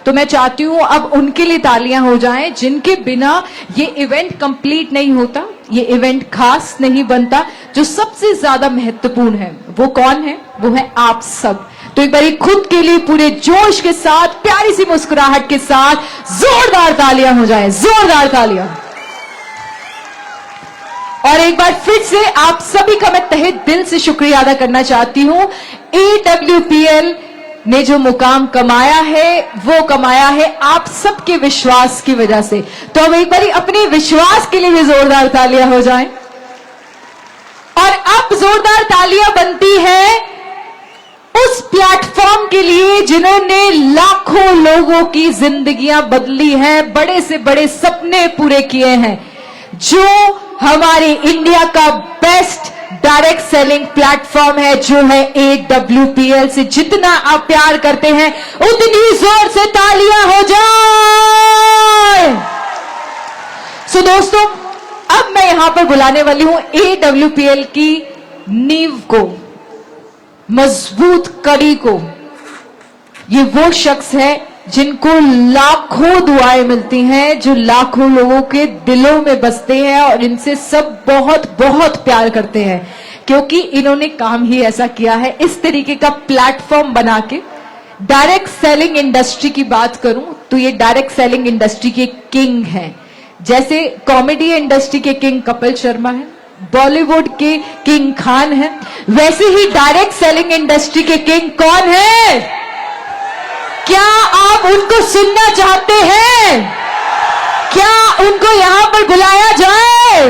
तो मैं चाहती हूं अब उनके लिए तालियां हो जाएं जिनके बिना ये इवेंट कंप्लीट नहीं होता, ये इवेंट खास नहीं बनता। जो सबसे ज्यादा महत्वपूर्ण है वो कौन है? वो है आप सब। तो एक बार खुद के लिए पूरे जोश के साथ, प्यारी सी मुस्कुराहट के साथ जोरदार तालियां हो जाएं, जोरदार तालियां। और एक बार फिर से आप सभी का मैं तहे दिल से शुक्रिया अदा करना चाहती हूं। AWPL ने जो मुकाम कमाया है वो कमाया है आप सबके विश्वास की वजह से। तो अब एक बार अपने विश्वास के लिए भी जोरदार तालियां हो जाएं। और अब जोरदार तालियां बनती है उस प्लेटफॉर्म के लिए जिन्होंने लाखों लोगों की जिंदगियां बदली हैं, बड़े से बड़े सपने पूरे किए हैं, जो हमारे इंडिया का बेस्ट डायरेक्ट सेलिंग प्लेटफॉर्म है, जो है AWPL। से जितना आप प्यार करते हैं उतनी जोर से तालियां हो जाए। सो दोस्तों, अब मैं यहां पर बुलाने वाली हूं AWPL की नींव को, मजबूत कड़ी को। ये वो शख्स है जिनको लाखों दुआएं मिलती हैं, जो लाखों लोगों के दिलों में बसते हैं और इनसे सब बहुत बहुत प्यार करते हैं, क्योंकि इन्होंने काम ही ऐसा किया है, इस तरीके का प्लेटफॉर्म बना के। डायरेक्ट सेलिंग इंडस्ट्री की बात करूं तो ये डायरेक्ट सेलिंग इंडस्ट्री के किंग हैं। जैसे कॉमेडी इंडस्ट्री के किंग कपिल शर्मा है, बॉलीवुड के किंग खान है, वैसे ही डायरेक्ट सेलिंग इंडस्ट्री के किंग कौन है? क्या आप उनको सुनना चाहते हैं? क्या उनको यहां पर बुलाया जाए?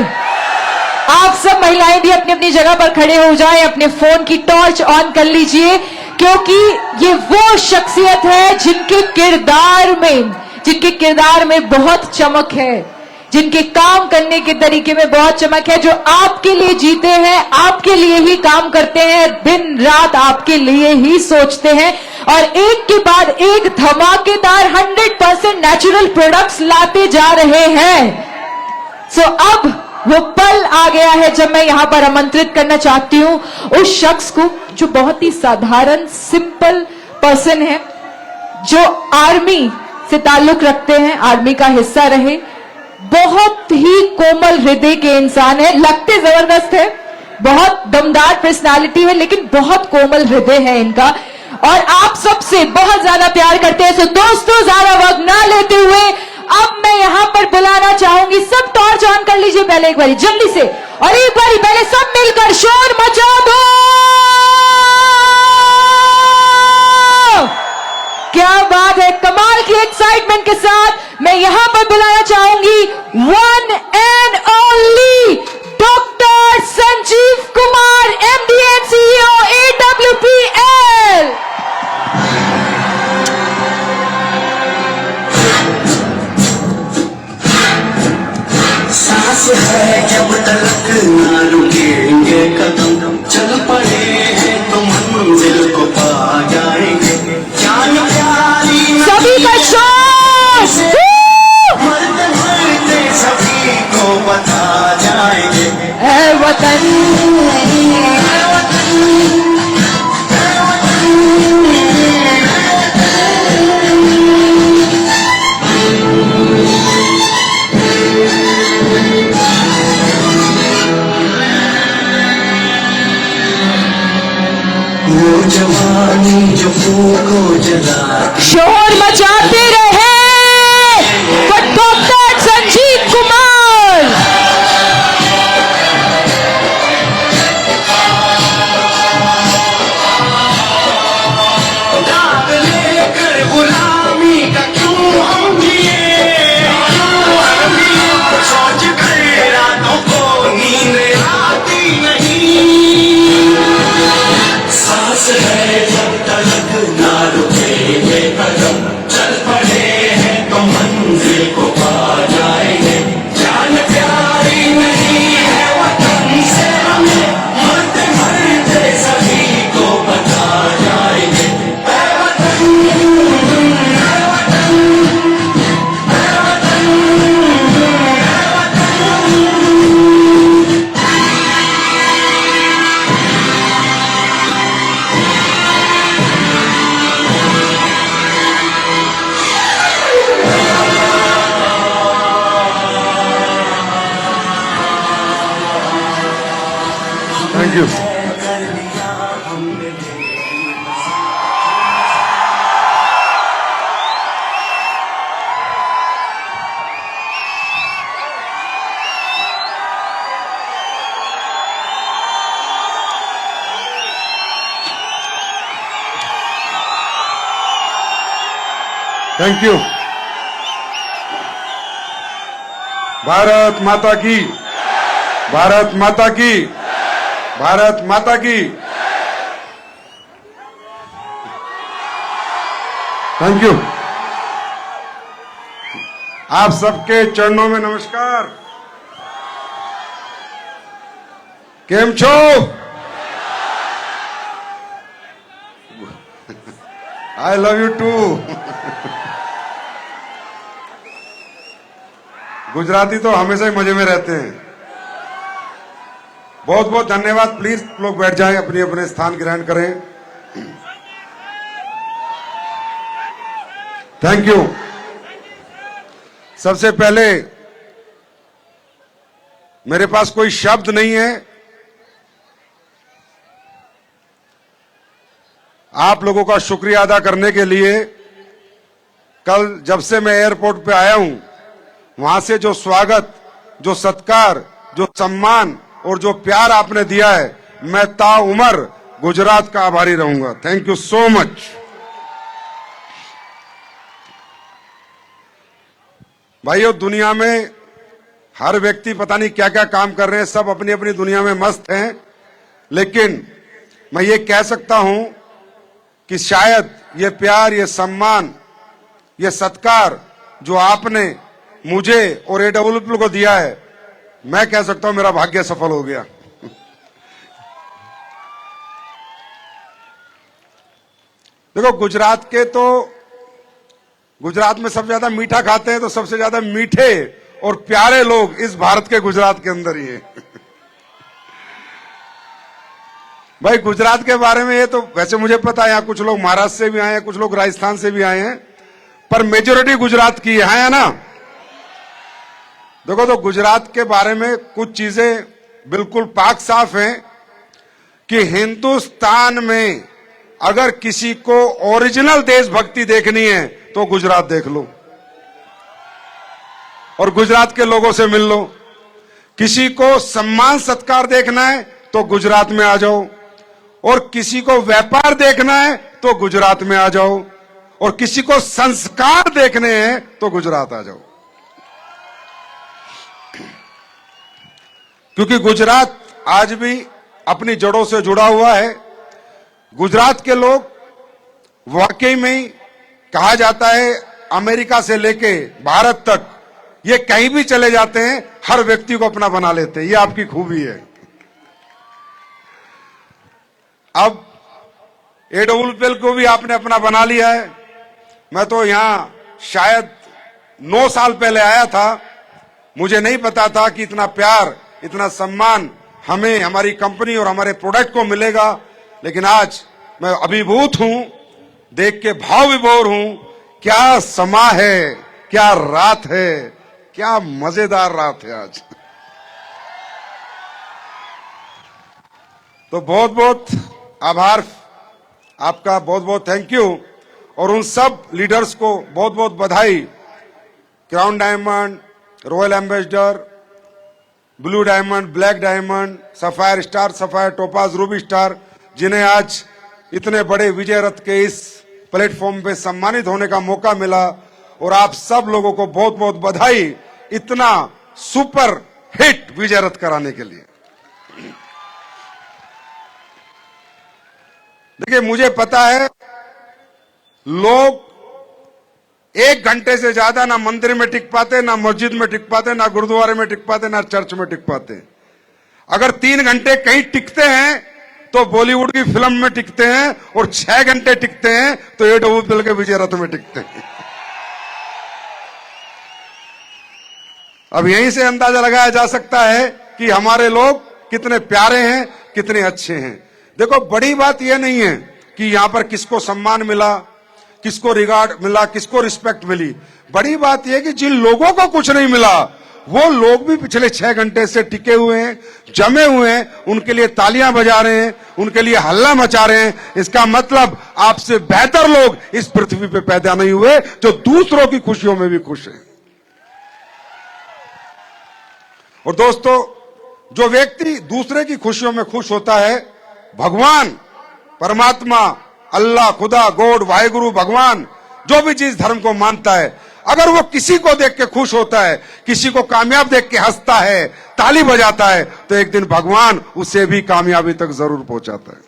आप सब महिलाएं भी अपनी अपनी जगह पर खड़े हो जाएं, अपने फोन की टॉर्च ऑन कर लीजिए, क्योंकि ये वो शख्सियत है जिनके किरदार में बहुत चमक है, जिनके काम करने के तरीके में बहुत चमक है, जो आपके लिए जीते हैं, आपके लिए ही काम करते हैं, दिन रात आपके लिए ही सोचते हैं और एक के बाद एक धमाकेदार 100% नेचुरल प्रोडक्ट्स लाते जा रहे हैं। सो अब वो पल आ गया है जब मैं यहां पर आमंत्रित करना चाहती हूं उस शख्स को जो बहुत ही साधारण सिंपल पर्सन है, जो आर्मी से ताल्लुक रखते हैं, आर्मी का हिस्सा रहे, बहुत ही कोमल हृदय के इंसान है, लगते जबरदस्त है, बहुत दमदार पर्सनालिटी है, लेकिन बहुत कोमल हृदय है इनका, और आप सबसे बहुत ज्यादा प्यार करते हैं। तो दोस्तों, ज्यादा वक्त ना लेते हुए अब मैं यहां पर बुलाना चाहूंगी, सब टॉर्च ऑन कर लीजिए पहले एक बारी जल्दी से, और एक बारी पहले सब मिलकर शोर मचा दो। क्या बात है, कमाल की एक्साइटमेंट के साथ मैं यहां पर बुलाना चाहूंगी one and only doctor Sanjeev Kumar, MD and CEO AWPL। सांस है जब तक ना रुकेंगे कदम, चल पड़े हैं तो मंजिल को पा जाएंगे। जान प्यारी सभी का शोर, मरते मरते सभी को बता जाएंगे, ऐ वतन, ऐ वतन, ऐ वतन। वो जवानी जो को जला, शोर मचाते रहे डॉक्टर संजीव कुमार। दाग लेकर गुलामी का क्यों हम जिए, सोच कर रातों को नींद आती नहीं। सांस है जब तक ना रुकेंगे कदम, चल थैंक यू। कर दिया हमने थैंक यू। भारत माता की, भारत माता की, भारत माता की। Thank you. आप सबके चरणों में नमस्कार। केम छो? I love you too. Gujarati तो हमेशा ही मजे में रहते हैं। बहुत बहुत धन्यवाद। प्लीज लोग बैठ जाएं, अपने अपने स्थान ग्रहण करें। Thank you. सबसे पहले मेरे पास कोई शब्द नहीं है। आप लोगों का शुक्रिया अदा करने के लिए कल जब से मैं एयरपोर्ट पे आया हूं, वहां से जो स्वागत, जो सत्कार, जो सम्मान और जो प्यार आपने दिया है, मैं ताउम्र गुजरात का आभारी रहूंगा। Thank you so much. भाइयों, दुनिया में हर व्यक्ति पता नहीं क्या क्या काम कर रहे हैं, सब अपनी अपनी दुनिया में मस्त हैं, लेकिन मैं ये कह सकता हूं कि शायद ये प्यार, ये सम्मान, ये सत्कार जो आपने मुझे और एडब्ल्यूपी को दिया है, मैं कह सकता हूं मेरा भाग्य सफल हो गया। देखो, गुजरात में सबसे ज्यादा मीठा खाते हैं, तो सबसे ज्यादा मीठे और प्यारे लोग इस भारत के गुजरात के अंदर ही है। भाई, गुजरात के बारे में ये तो वैसे मुझे पता है, यहाँ कुछ लोग महाराष्ट्र से भी आए हैं, कुछ लोग राजस्थान से भी आए हैं, पर मेजोरिटी गुजरात की है ना। देखो, तो गुजरात के बारे में कुछ चीजें बिल्कुल पाक साफ हैं कि हिंदुस्तान में अगर किसी को ओरिजिनल देशभक्ति देखनी है तो गुजरात देख लो और गुजरात के लोगों से मिल लो। किसी को सम्मान सत्कार देखना है तो गुजरात में आ जाओ, और किसी को व्यापार देखना है तो गुजरात में आ जाओ, और किसी को संस्कार देखने हैं तो गुजरात आ जाओ। क्योंकि गुजरात आज भी अपनी जड़ों से जुड़ा हुआ है। गुजरात के लोग वाकई में ही कहा जाता है, अमेरिका से लेके भारत तक ये कहीं भी चले जाते हैं, हर व्यक्ति को अपना बना लेते हैं। ये आपकी खूबी है। अब एडब्ल्यूपीएल को भी आपने अपना बना लिया है। मैं तो यहां शायद 9 साल पहले आया था, मुझे नहीं पता था कि इतना प्यार, इतना सम्मान हमें, हमारी कंपनी और हमारे प्रोडक्ट को मिलेगा। लेकिन आज मैं अभिभूत हूं, देख के भाव विभोर हूं। क्या समा है, क्या रात है, क्या मजेदार रात है आज। तो बहुत बहुत आभार आपका, बहुत बहुत थैंक यू। और उन सब लीडर्स को बहुत बहुत बधाई। Crown diamond, royal ambassador, blue diamond, black diamond, sapphire star, sapphire topaz, Ruby star, जिन्हें आज इतने बड़े विजय रथ के इस प्लेटफॉर्म पे सम्मानित होने का मौका मिला। और आप सब लोगों को बहुत बहुत बधाई इतना सुपर हिट विजय रथ कराने के लिए। देखिए, मुझे पता है लोग 1 घंटे से ज्यादा ना मंदिर में टिक पाते, ना मस्जिद में टिक पाते, ना गुरुद्वारे में टिक पाते, ना चर्च में टिक पाते। अगर 3 घंटे कहीं टिकते हैं तो बॉलीवुड की फिल्म में टिकते हैं, और 6 घंटे टिकते हैं तो एडब्ल्यूपीएल के विजय रथ में टिकते हैं। अब यहीं से अंदाजा लगाया जा सकता है कि हमारे लोग कितने प्यारे हैं, कितने अच्छे हैं। देखो, बड़ी बात यह नहीं है कि यहां पर किसको सम्मान मिला, किसको रिगार्ड मिला, किसको रिस्पेक्ट मिली। बड़ी बात यह कि जिन लोगों को कुछ नहीं मिला वो लोग भी पिछले 6 घंटे से टिके हुए हैं, जमे हुए हैं, उनके लिए तालियां बजा रहे हैं, उनके लिए हल्ला मचा रहे हैं। इसका मतलब आपसे बेहतर लोग इस पृथ्वी पे पैदा नहीं हुए जो दूसरों की खुशियों में भी खुश हैं। और दोस्तों, जो व्यक्ति दूसरे की खुशियों में खुश होता है, भगवान, परमात्मा, अल्लाह, खुदा, गॉड, वाहेगुरु, भगवान, जो भी जिस धर्म को मानता है, अगर वो किसी को देख के खुश होता है, किसी को कामयाब देख के हंसता है, ताली बजाता है, तो एक दिन भगवान उसे भी कामयाबी तक जरूर पहुंचाता है।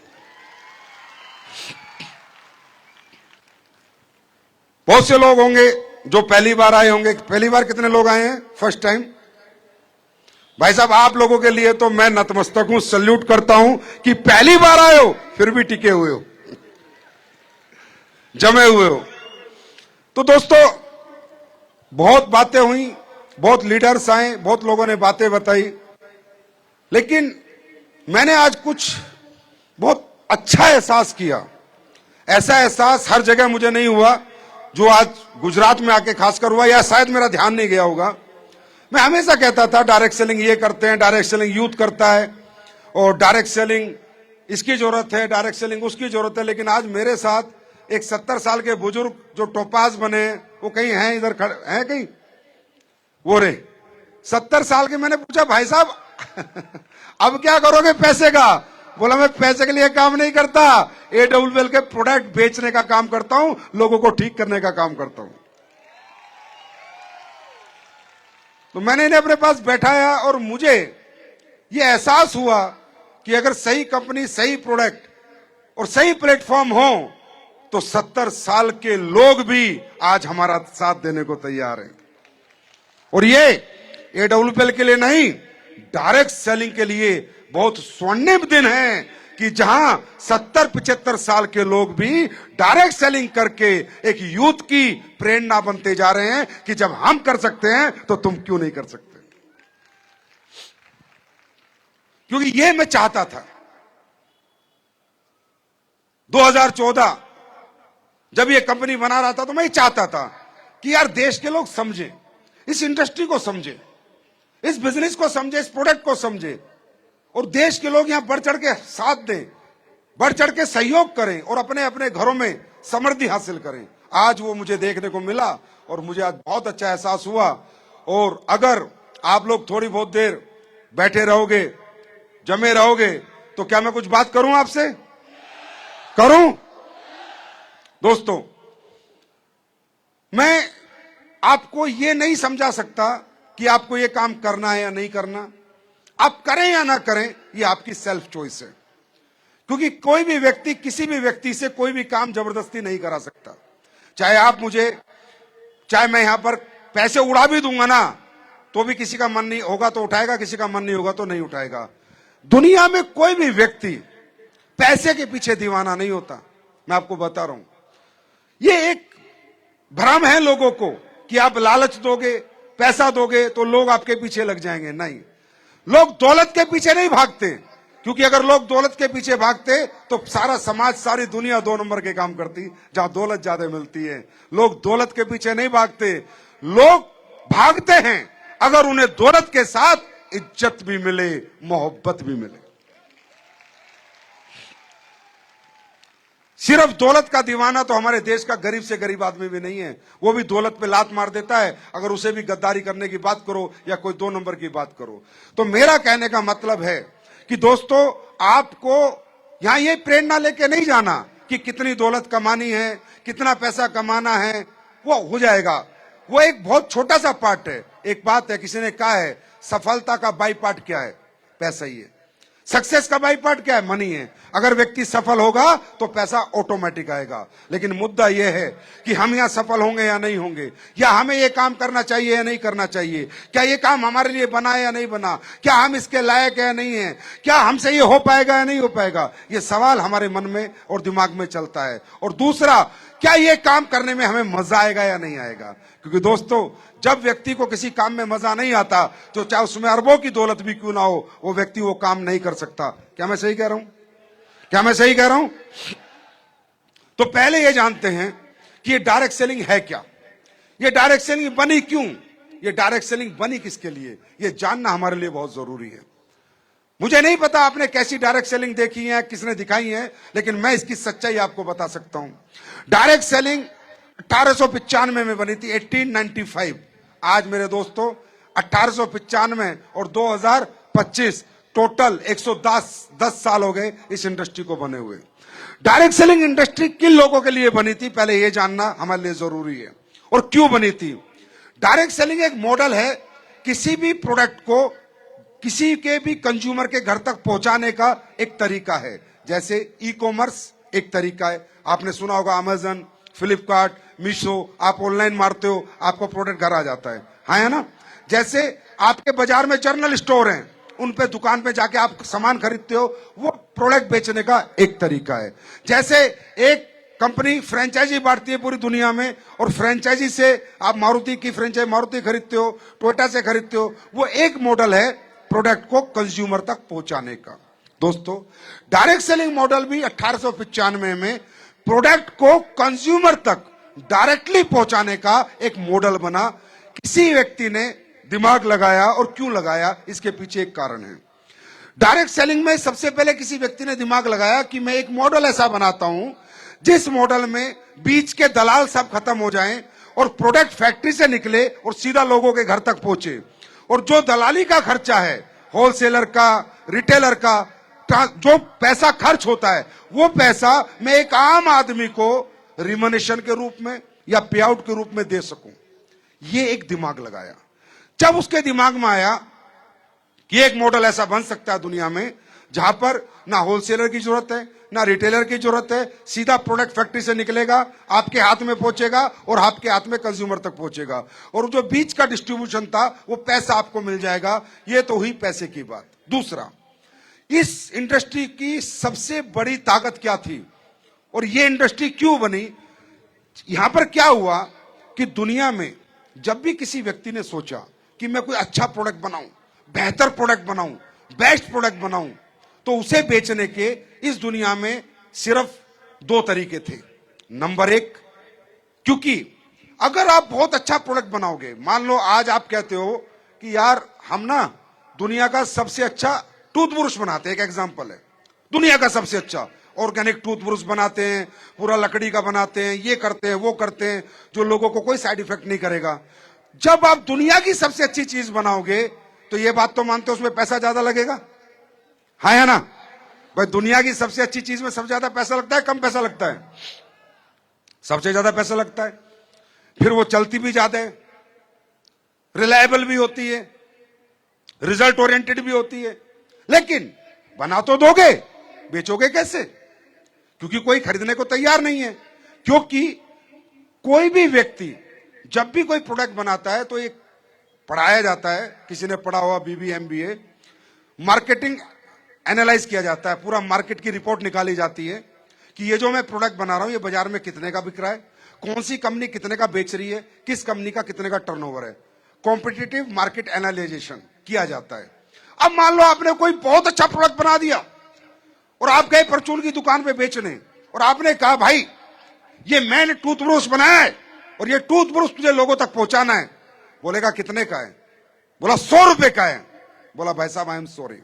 बहुत से लोग होंगे जो पहली बार आए होंगे। पहली बार कितने लोग आए हैं? First time. भाई साहब, आप लोगों के लिए तो मैं नतमस्तक हूं, सल्यूट करता हूं कि पहली बार आए हो फिर भी टिके हुए हो, जमे हुए हो। तो दोस्तों, बहुत बातें हुई, बहुत लीडर्स आए, बहुत लोगों ने बातें बताई, लेकिन मैंने आज कुछ बहुत अच्छा एहसास किया। ऐसा एहसास हर जगह मुझे नहीं हुआ जो आज गुजरात में आके खासकर हुआ, या शायद मेरा ध्यान नहीं गया होगा। मैं हमेशा कहता था डायरेक्ट सेलिंग ये करते हैं, डायरेक्ट सेलिंग यूथ करता है, और डायरेक्ट सेलिंग इसकी जरूरत है, डायरेक्ट सेलिंग उसकी जरूरत है। लेकिन आज मेरे साथ एक 70 साल के बुजुर्ग जो टोपाज बने, वो कहीं हैं, इधर खड़े हैं कहीं, वो रे 70 साल के। मैंने पूछा, भाई साहब अब क्या करोगे पैसे का? बोला, मैं पैसे के लिए काम नहीं करता, AWL के प्रोडक्ट बेचने का काम करता हूं, लोगों को ठीक करने का काम करता हूं। तो मैंने इन्हें अपने पास बैठाया और मुझे यह एहसास हुआ कि अगर सही कंपनी, सही प्रोडक्ट और सही प्लेटफॉर्म हो तो 70 साल के लोग भी आज हमारा साथ देने को तैयार हैं। और ये AWL के लिए नहीं, डायरेक्ट सेलिंग के लिए बहुत स्वर्णिम दिन है कि जहां 70-75 साल के लोग भी डायरेक्ट सेलिंग करके एक यूथ की प्रेरणा बनते जा रहे हैं कि जब हम कर सकते हैं तो तुम क्यों नहीं कर सकते। क्योंकि ये मैं चाहता था 2014 जब ये कंपनी बना रहा था, तो मैं ये चाहता था कि यार देश के लोग समझें, इस इंडस्ट्री को समझें, इस बिजनेस को समझें, इस प्रोडक्ट को समझें, और देश के लोग यहां बढ़ चढ़ के साथ दें, बढ़ चढ़ के सहयोग करें और अपने अपने घरों में समृद्धि हासिल करें। आज वो मुझे देखने को मिला और मुझे आज बहुत अच्छा एहसास हुआ। और अगर आप लोग थोड़ी बहुत देर बैठे रहोगे, जमे रहोगे, तो क्या मैं कुछ बात करूं आपसे? करूं? दोस्तों, मैं आपको ये नहीं समझा सकता कि आपको ये काम करना है या नहीं करना। आप करें या ना करें, ये आपकी सेल्फ चॉइस है। क्योंकि कोई भी व्यक्ति किसी भी व्यक्ति से कोई भी काम जबरदस्ती नहीं करा सकता। चाहे मैं यहां पर पैसे उड़ा भी दूंगा ना, तो भी किसी का मन नहीं होगा तो उठाएगा, किसी का मन नहीं होगा तो नहीं उठाएगा। दुनिया में कोई भी व्यक्ति पैसे के पीछे दीवाना नहीं होता। मैं आपको बता रहा हूं, ये एक भ्रम है लोगों को कि आप लालच दोगे, पैसा दोगे तो लोग आपके पीछे लग जाएंगे। नहीं, लोग दौलत के पीछे नहीं भागते, क्योंकि अगर लोग दौलत के पीछे भागते तो सारा समाज, सारी दुनिया 2 नंबर के काम करती, जहां दौलत ज्यादा मिलती है। लोग दौलत के पीछे नहीं भागते, लोग भागते हैं अगर उन्हें दौलत के साथ इज्जत भी मिले, मोहब्बत भी मिले। सिर्फ दौलत का दीवाना तो हमारे देश का गरीब से गरीब आदमी भी नहीं है। वो भी दौलत पे लात मार देता है अगर उसे भी गद्दारी करने की बात करो या कोई 2 नंबर की बात करो। तो मेरा कहने का मतलब है कि दोस्तों, आपको यहां ये प्रेरणा लेके नहीं जाना कि कितनी दौलत कमानी है, कितना पैसा कमाना है, वो हो जाएगा। वो एक बहुत छोटा सा पार्ट है। एक बात है, किसी ने कहा है सफलता का बाई पार्ट क्या है? पैसा ही है। सक्सेस का बाई पार्ट क्या है? मनी है। अगर व्यक्ति सफल होगा तो पैसा ऑटोमेटिक आएगा। लेकिन मुद्दा यह है कि हम यहां सफल होंगे या नहीं होंगे, या हमें यह काम करना चाहिए या नहीं करना चाहिए, क्या यह काम हमारे लिए बना है या नहीं बना, क्या हम इसके लायक है या नहीं है, क्या हमसे ये हो पाएगा या नहीं हो पाएगा, ये सवाल हमारे मन में और दिमाग में चलता है। और दूसरा, क्या ये काम करने में हमें मजा आएगा या नहीं आएगा। क्योंकि दोस्तों, जब व्यक्ति को किसी काम में मजा नहीं आता, तो चाहे उसमें अरबों की दौलत भी क्यों ना हो, वो व्यक्ति वो काम नहीं कर सकता। क्या मैं सही कह रहा हूं? क्या मैं सही कह रहा हूं? तो पहले ये जानते हैं कि ये डायरेक्ट सेलिंग है क्या, ये डायरेक्ट सेलिंग बनी क्यों, ये डायरेक्ट सेलिंग बनी किसके लिए, ये जानना हमारे लिए बहुत जरूरी है। मुझे नहीं पता आपने कैसी डायरेक्ट सेलिंग देखी है, किसने दिखाई है, लेकिन मैं इसकी सच्चाई आपको बता सकता हूं। डायरेक्ट सेलिंग 1895 में बनी थी, 1895। आज मेरे दोस्तों 1895 और 2025 टोटल 110 साल हो गए इस इंडस्ट्री को बने हुए। डायरेक्ट सेलिंग इंडस्ट्री किन लोगों के लिए बनी थी, पहले यह जानना हमारे लिए जरूरी है। और क्यों बनी थी? डायरेक्ट सेलिंग एक मॉडल है किसी भी प्रोडक्ट को किसी के भी कंज्यूमर के घर तक पहुंचाने का एक तरीका है। जैसे ई कॉमर्स एक तरीका है, आपने सुना होगा अमेजन, फ्लिपकार्ट, मीशो, आप ऑनलाइन मारते हो, आपको प्रोडक्ट घर आ जाता है, हाँ है ना। जैसे आपके बाजार में जनरल स्टोर हैं, उन पे दुकान पे जाके आप सामान खरीदते हो, वो प्रोडक्ट बेचने का एक तरीका है। जैसे एक कंपनी फ्रेंचाइजी बांटती है पूरी दुनिया में, और फ्रेंचाइजी से आप मारुति की फ्रेंचाइजी मारुति खरीदते हो, टोयोटा से खरीदते हो, वो एक मॉडल है प्रोडक्ट को कंज्यूमर तक पहुंचाने का। दोस्तों, डायरेक्ट सेलिंग मॉडल भी 1895 में प्रोडक्ट को कंज्यूमर तक डायरेक्टली पहुंचाने का एक मॉडल बना। किसी व्यक्ति ने दिमाग लगाया, और क्यों लगाया, इसके पीछे एक कारण है। डायरेक्ट सेलिंग में सबसे पहले किसी व्यक्ति ने दिमाग लगाया कि मैं एक मॉडल ऐसा बनाता हूं जिस मॉडल में बीच के दलाल सब खत्म हो जाएं और प्रोडक्ट फैक्ट्री से निकले और सीधा लोगों के घर तक पहुंचे। और जो दलाली का खर्चा है, होलसेलर का, रिटेलर का, जो पैसा खर्च होता है, वो पैसा मैं एक आम आदमी को रिमनेशन के रूप में या पे आउट के रूप में दे सकूं। ये एक दिमाग लगाया। जब उसके दिमाग में आया कि एक मॉडल ऐसा बन सकता है दुनिया में जहां पर ना होलसेलर की जरूरत है, ना रिटेलर की जरूरत है, सीधा प्रोडक्ट फैक्ट्री से निकलेगा, आपके हाथ में पहुंचेगा और आपके हाथ में कंज्यूमर तक पहुंचेगा, और जो बीच का डिस्ट्रीब्यूशन था वो पैसा आपको मिल जाएगा। ये तो हुई पैसे की बात। दूसरा, इस इंडस्ट्री की सबसे बड़ी ताकत क्या थी और ये इंडस्ट्री क्यों बनी? यहां पर क्या हुआ कि दुनिया में जब भी किसी व्यक्ति ने सोचा कि मैं कोई अच्छा प्रोडक्ट बनाऊं, बेहतर प्रोडक्ट बनाऊं, बेस्ट प्रोडक्ट बनाऊं, तो उसे बेचने के इस दुनिया में सिर्फ दो तरीके थे। नंबर एक, क्योंकि अगर आप बहुत अच्छा प्रोडक्ट बनाओगे, मान लो आज आप कहते हो कि यार हम ना दुनिया का सबसे अच्छा टूथब्रश बनाते हैं, एक एग्जांपल है, दुनिया का सबसे अच्छा ऑर्गेनिक टूथब्रश बनाते हैं, पूरा लकड़ी का बनाते हैं, ये करते हैं, वो करते हैं, जो लोगों को कोई साइड इफेक्ट नहीं करेगा। जब आप दुनिया की सबसे अच्छी चीज बनाओगे तो ये बात तो मानते हो उसमें पैसा ज्यादा लगेगा, हाँ है ना भाई। दुनिया की सबसे अच्छी चीज में सबसे ज्यादा पैसा लगता है, कम पैसा लगता है? सबसे ज्यादा पैसा लगता है। फिर वो चलती भी ज्यादा है, रिलायबल भी होती है, रिजल्ट ओरिएंटेड भी होती है। लेकिन बना तो दोगे, बेचोगे कैसे? क्योंकि कोई खरीदने को तैयार नहीं है। क्योंकि कोई भी व्यक्ति जब भी कोई प्रोडक्ट बनाता है तो एक पढ़ाया जाता है, किसी ने पढ़ा हुआ BBA MBA, मार्केटिंग एनालाइज किया जाता है, पूरा मार्केट की रिपोर्ट निकाली जाती है कि ये जो मैं प्रोडक्ट बना रहा हूं ये बाजार में कितने का बिक रहा है, कौन सी कंपनी कितने का बेच रही है, किस कंपनी का कितने का टर्नओवर है। कॉम्पिटिटिव मार्केट एनालाइजेशन किया जाता है। अब मान लो आपने कोई बहुत अच्छा प्रोडक्ट बना दिया और आप गए परचून की दुकान पे बेचने और आपने कहा भाई ये मैंने टूथब्रश बनाया है और ये टूथब्रश तुझे लोगों तक पहुंचाना है। बोलेगा कितने का है? बोला 100 रुपए का है। बोला भाई साहब आई एम सॉरी,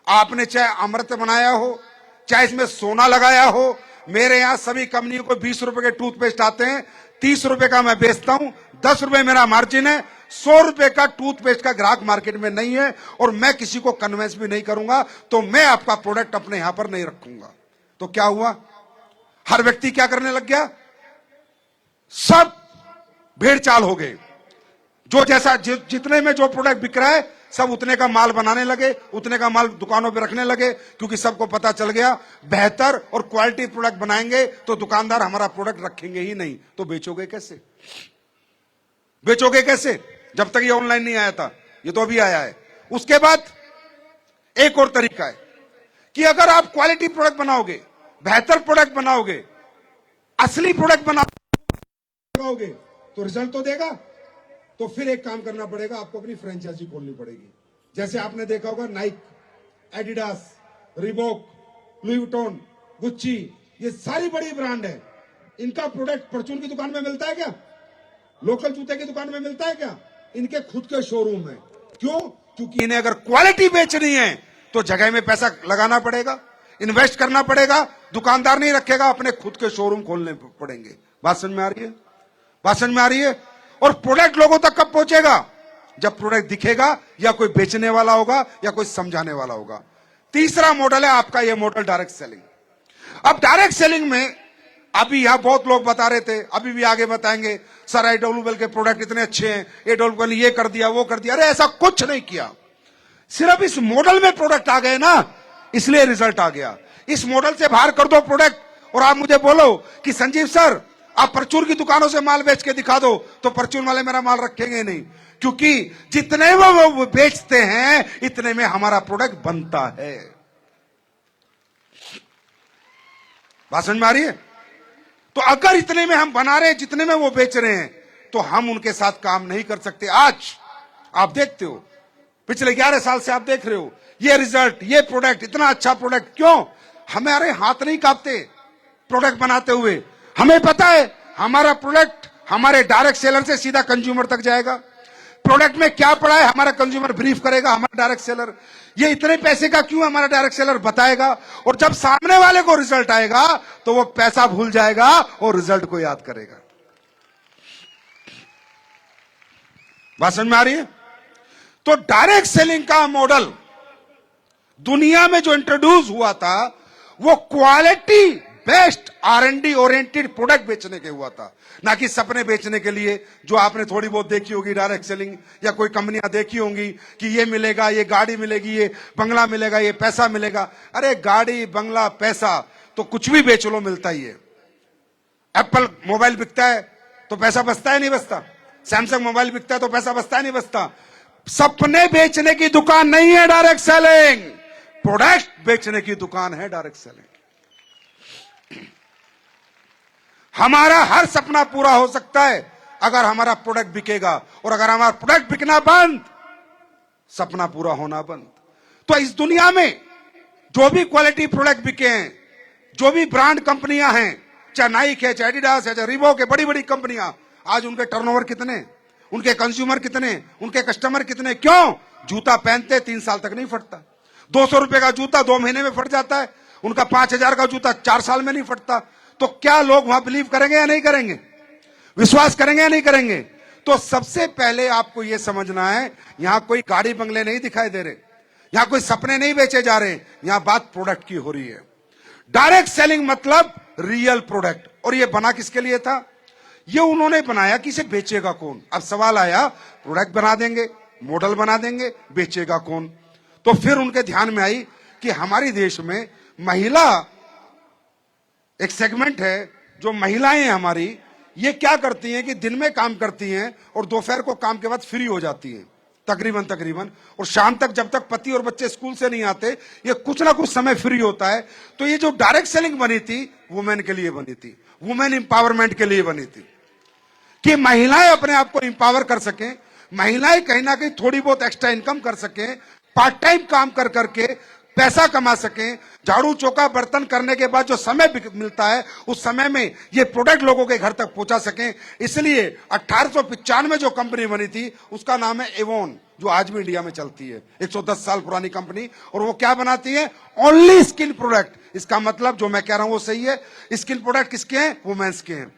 आपने चाहे अमृत बनाया हो, चाहे इसमें सोना लगाया हो, मेरे यहां सभी कंपनियों को 20 रुपए के टूथपेस्ट आते हैं, 30 रुपए का मैं बेचता हूं, 10 रुपए मेरा मार्जिन है, 100 रुपए का टूथपेस्ट का ग्राहक मार्केट में नहीं है और मैं किसी को कन्वेंस भी नहीं करूंगा, तो मैं आपका प्रोडक्ट अपने यहां पर नहीं रखूंगा। तो क्या हुआ? हर व्यक्ति क्या करने लग गया? सब भेड़ चाल हो गए। जो जैसा जितने में जो प्रोडक्ट बिक रहा है सब उतने का माल बनाने लगे, उतने का माल दुकानों पे रखने लगे, क्योंकि सबको पता चल गया बेहतर और क्वालिटी प्रोडक्ट बनाएंगे तो दुकानदार हमारा प्रोडक्ट रखेंगे ही नहीं। तो बेचोगे कैसे? बेचोगे कैसे जब तक ये ऑनलाइन नहीं आया था? ये तो अभी आया है। उसके बाद एक और तरीका है कि अगर आप क्वालिटी प्रोडक्ट बनाओगे, बेहतर प्रोडक्ट बनाओगे, असली प्रोडक्ट बनाओगे तो रिजल्ट तो देगा। तो फिर एक काम करना पड़ेगा, आपको अपनी फ्रेंचाइजी खोलनी पड़ेगी। जैसे आपने देखा होगा Naik, Adidas, Reebok, Louis Vuitton, Gucci, ये सारी बड़ी ब्रांड है। इनका प्रोडक्ट परचून की दुकान में मिलता है क्या? लोकल जूते की दुकान में मिलता है क्या? इनके खुद के शोरूम है। क्यों? क्योंकि इन्हें अगर क्वालिटी बेचनी है तो जगह में पैसा लगाना पड़ेगा, इन्वेस्ट करना पड़ेगा। दुकानदार नहीं रखेगा, अपने खुद के शोरूम खोलने पड़ेंगे। बात समझ में आ रही है? बात समझ में आ रही है? और प्रोडक्ट लोगों तक कब पहुंचेगा? जब प्रोडक्ट दिखेगा या कोई बेचने वाला होगा या कोई समझाने वाला होगा। तीसरा मॉडल है आपका, यह मॉडल डायरेक्ट सेलिंग। अब डायरेक्ट सेलिंग में अभी यहां बहुत लोग बता रहे थे, अभी भी आगे बताएंगे, सर AWL के प्रोडक्ट इतने अच्छे हैं, AWL ने ये कर दिया वो कर दिया। अरे ऐसा कुछ नहीं किया, सिर्फ इस मॉडल में प्रोडक्ट आ गए ना, इसलिए रिजल्ट आ गया। इस मॉडल से बाहर कर दो प्रोडक्ट और आप मुझे बोलो कि संजीव सर आप परचून की दुकानों से माल बेच के दिखा दो, तो परचून वाले मेरा माल रखेंगे नहीं, क्योंकि जितने वो बेचते हैं इतने में हमारा प्रोडक्ट बनता है। बात समझ में आ रही है? तो अगर इतने में हम बना रहे हैं जितने में वो बेच रहे हैं, तो हम उनके साथ काम नहीं कर सकते। आज आप देखते हो, पिछले 11 साल से आप देख रहे हो ये रिजल्ट, ये प्रोडक्ट, इतना अच्छा प्रोडक्ट। क्यों? हमारे हाथ नहीं कांपते प्रोडक्ट बनाते हुए। हमें पता है हमारा प्रोडक्ट हमारे डायरेक्ट सेलर से सीधा कंज्यूमर तक जाएगा। प्रोडक्ट में क्या पड़ा है हमारा कंज्यूमर ब्रीफ करेगा, हमारा डायरेक्ट सेलर ये इतने पैसे का क्यों, हमारा डायरेक्ट सेलर बताएगा। और जब सामने वाले को रिजल्ट आएगा तो वो पैसा भूल जाएगा और रिजल्ट को याद करेगा। बात समझ में आ रही है? तो डायरेक्ट सेलिंग का मॉडल दुनिया में जो इंट्रोड्यूस हुआ था वो quality best R&D oriented product बेचने के हुआ था, ना कि सपने बेचने के लिए, जो आपने थोड़ी बहुत देखी होगी डायरेक्ट सेलिंग, या कोई कंपनियां देखी होंगी कि ये मिलेगा, ये गाड़ी मिलेगी, ये बंगला मिलेगा, ये पैसा मिलेगा। अरे गाड़ी बंगला पैसा तो कुछ भी बेच लो मिलता ही है। एप्पल मोबाइल बिकता है तो पैसा बचता है नहीं बचता? सैमसंग मोबाइल बिकता है तो पैसा बचता है नहीं बचता? सपने बेचने की दुकान नहीं है डायरेक्ट सेलिंग, प्रोडक्ट बेचने की दुकान है डायरेक्ट सेलिंग। हमारा हर सपना पूरा हो सकता है अगर हमारा प्रोडक्ट बिकेगा, और अगर हमारा प्रोडक्ट बिकना बंद, सपना पूरा होना बंद। तो इस दुनिया में जो भी क्वालिटी प्रोडक्ट बिके हैं, जो भी ब्रांड कंपनियां हैं, चाहे नाइक है, चाहे एडिडास है, चाहे रीबॉक है, बड़ी बड़ी कंपनियां, आज उनके टर्नओवर कितने, उनके कंज्यूमर कितने, उनके कस्टमर कितने? क्यों? जूता पहनते 3 साल तक नहीं फटता। 200 रुपए का जूता 2 महीने में फट जाता है, उनका 5000 का जूता 4 साल में नहीं फटता। तो क्या लोग वहां बिलीव करेंगे या नहीं करेंगे? विश्वास करेंगे या नहीं करेंगे? तो सबसे पहले आपको यह समझना है, यहां कोई गाड़ी बंगले नहीं दिखाई दे रहे, यहां कोई सपने नहीं बेचे जा रहे, यहां बात प्रोडक्ट की हो रही है। डायरेक्ट सेलिंग मतलब रियल प्रोडक्ट। और यह बना किसके लिए था? ये उन्होंने बनाया कि इसे बेचेगा कौन। अब सवाल आया, प्रोडक्ट बना देंगे, मॉडल बना देंगे, बेचेगा कौन? तो फिर उनके ध्यान में आई कि हमारे देश में महिला एक सेगमेंट है, जो महिलाएं हमारी, ये क्या करती हैं कि दिन में काम करती हैं और दोपहर को काम के बाद फ्री हो जाती हैं तकरीबन, और शाम तक जब तक पति और बच्चे स्कूल से नहीं आते ये कुछ ना कुछ समय फ्री होता है। तो ये जो डायरेक्ट सेलिंग बनी थी वुमेन के लिए बनी थी, वुमेन इंपावरमेंट के लिए बनी थी, कि महिलाएं अपने आप को इंपावर कर सकें, महिलाएं कहीं ना कहीं थोड़ी बहुत एक्स्ट्रा इनकम कर सकें, पार्ट टाइम काम कर करके पैसा कमा सकें, झाड़ू चौका बर्तन करने के बाद जो समय मिलता है उस समय में ये प्रोडक्ट लोगों के घर तक पहुंचा सकें। इसलिए 1895 में जो कंपनी बनी थी उसका नाम है एवोन, जो आज भी इंडिया में चलती है, 110 साल पुरानी कंपनी। और वो क्या बनाती है? Only skin product. इसका मतलब जो मैं कह रहा हूं वो सही है, स्किन प्रोडक्ट किसके हैं? वुमेन्स के हैं।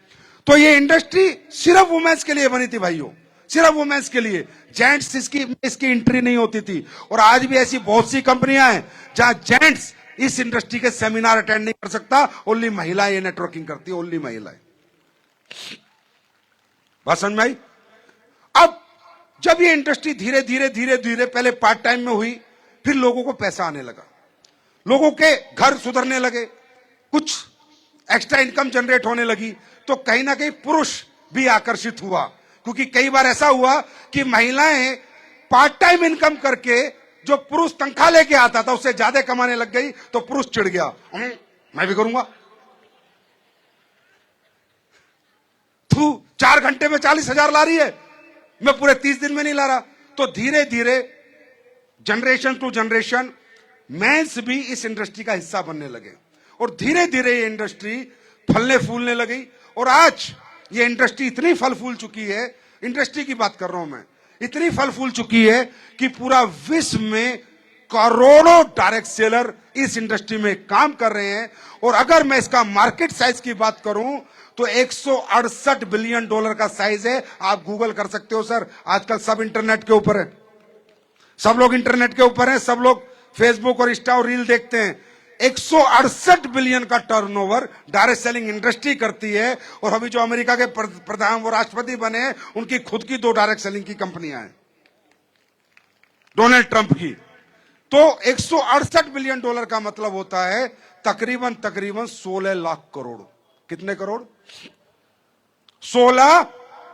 तो ये इंडस्ट्री सिर्फ वुमेन्स के लिए बनी थी भाइयों, सिर्फ वुमेन्स के लिए। जेंट्स इसकी एंट्री नहीं होती थी। और आज भी ऐसी बहुत सी कंपनियां हैं जहां जेंट्स इस इंडस्ट्री के सेमिनार अटेंड नहीं कर सकता, ओनली महिलाएं ये नेटवर्किंग करती है, ओनली महिलाएं। बात समझ में आई? अब जब ये इंडस्ट्री धीरे धीरे पहले पार्ट टाइम में हुई, फिर लोगों को पैसा आने लगा, लोगों के घर सुधरने लगे, कुछ एक्स्ट्रा इनकम जनरेट होने लगी, तो कहीं ना कहीं पुरुष भी आकर्षित हुआ। क्योंकि कई बार ऐसा हुआ कि महिलाएं पार्ट टाइम इनकम करके जो पुरुष तनख्वाह लेके आता था उससे ज्यादा कमाने लग गई, तो पुरुष चिढ़ गया, मैं भी करूंगा। तू 4 घंटे में 40,000 ला रही है, मैं पूरे 30 दिन में नहीं ला रहा। तो धीरे धीरे जनरेशन टू जनरेशन मेंस भी इस इंडस्ट्री का हिस्सा बनने लगे, और धीरे धीरे ये इंडस्ट्री फलने फूलने लगी। और आज ये इंडस्ट्री इतनी फल फूल चुकी है, इंडस्ट्री की बात कर रहा हूं मैं, इतनी फल फूल चुकी है कि पूरा विश्व में करोड़ों डायरेक्ट सेलर इस इंडस्ट्री में काम कर रहे हैं। और अगर मैं इसका मार्केट साइज की बात करूं तो 168 बिलियन डॉलर का साइज है। आप गूगल कर सकते हो सर, आजकल सब इंटरनेट के ऊपर है, सब लोग इंटरनेट के ऊपर हैं, सब लोग फेसबुक और इंस्टा और रील देखते हैं। 168 बिलियन का टर्नओवर डायरेक्ट सेलिंग इंडस्ट्री करती है। और अभी जो अमेरिका के प्रधान वो राष्ट्रपति बने हैं, उनकी खुद की 2 डायरेक्ट सेलिंग की कंपनियां हैं, डोनाल्ड ट्रंप की। तो 168 बिलियन डॉलर का मतलब होता है तकरीबन 16 लाख करोड़। कितने करोड़? 16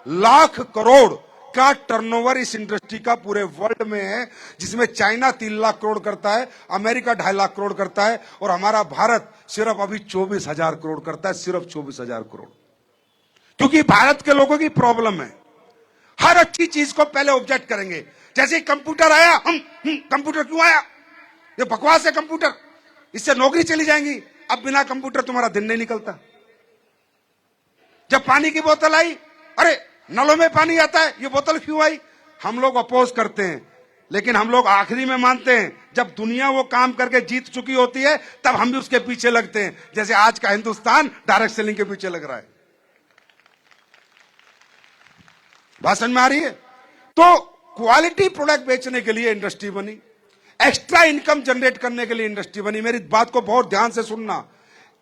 लाख करोड़ का टर्नओवर इस इंडस्ट्री का पूरे वर्ल्ड में है, जिसमें चाइना 3 लाख करोड़ करता है, अमेरिका 2.5 लाख करोड़ करता है, और हमारा भारत सिर्फ अभी 24,000 करोड़ करता है, सिर्फ 24,000 करोड़। क्योंकि भारत के लोगों की प्रॉब्लम है, हर अच्छी चीज को पहले ऑब्जेक्ट करेंगे। जैसे ही कंप्यूटर आया, कंप्यूटर क्यों आया, ये बकवास है कंप्यूटर, इससे नौकरी चली जाएंगी। अब बिना कंप्यूटर तुम्हारा दिन नहीं निकलता। जब पानी की बोतल आई, अरे नलों में पानी आता है, ये बोतल क्यों आई? हम लोग अपोज करते हैं, लेकिन हम लोग आखिरी में मानते हैं जब दुनिया वो काम करके जीत चुकी होती है, तब हम भी उसके पीछे लगते हैं। जैसे आज का हिंदुस्तान डायरेक्ट सेलिंग के पीछे लग रहा है। बात समझ में आ रही है? तो क्वालिटी प्रोडक्ट बेचने के लिए इंडस्ट्री बनी, एक्स्ट्रा इनकम जनरेट करने के लिए इंडस्ट्री बनी। मेरी बात को बहुत ध्यान से सुनना।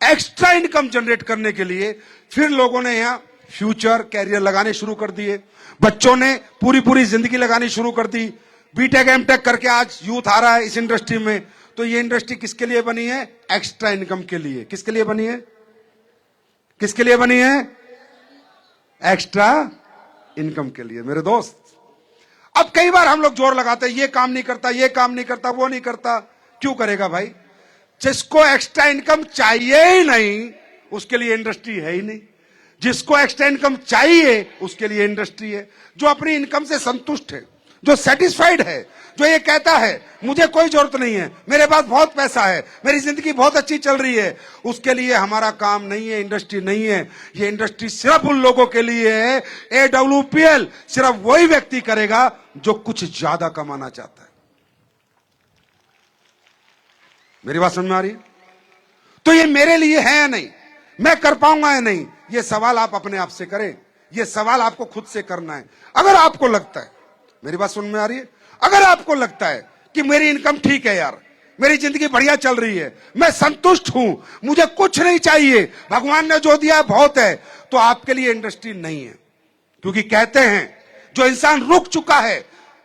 एक्स्ट्रा इनकम जनरेट करने के लिए फिर लोगों ने यहां फ्यूचर कैरियर लगाने शुरू कर दिए, बच्चों ने पूरी जिंदगी लगानी शुरू कर दी। बीटेक एमटेक करके आज यूथ आ रहा है इस इंडस्ट्री में। तो ये इंडस्ट्री किसके लिए बनी है? एक्स्ट्रा इनकम के लिए। किसके लिए बनी है? किसके लिए बनी है? एक्स्ट्रा इनकम के लिए। मेरे दोस्त, अब कई बार हम लोग जोर लगाते हैं, ये काम नहीं करता, ये काम नहीं करता, वो नहीं करता। क्यों करेगा भाई? जिसको एक्स्ट्रा इनकम चाहिए ही नहीं, उसके लिए इंडस्ट्री है ही नहीं। जिसको एक्स्ट्रा इनकम चाहिए, उसके लिए इंडस्ट्री है। जो अपनी इनकम से संतुष्ट है, जो सेटिस्फाइड है, जो ये कहता है मुझे कोई जरूरत नहीं है, मेरे पास बहुत पैसा है, मेरी जिंदगी बहुत अच्छी चल रही है, उसके लिए हमारा काम नहीं है, इंडस्ट्री नहीं है। ये इंडस्ट्री सिर्फ उन लोगों के लिए है। AWPL सिर्फ वही व्यक्ति करेगा जो कुछ ज्यादा कमाना चाहता है। मेरी बात समझ में आ रही है? तो ये मेरे लिए है या नहीं, मैं कर पाऊंगा या नहीं, ये सवाल आप अपने आप से करें। ये सवाल आपको खुद से करना है। अगर आपको लगता है, मेरी बात समझ में आ रही है, अगर आपको लगता है कि मेरी इनकम ठीक है यार, मेरी जिंदगी बढ़िया चल रही है, मैं संतुष्ट हूं, मुझे कुछ नहीं चाहिए, भगवान ने जो दिया बहुत है, तो आपके लिए इंडस्ट्री नहीं है। क्योंकि कहते हैं जो इंसान रुक चुका है,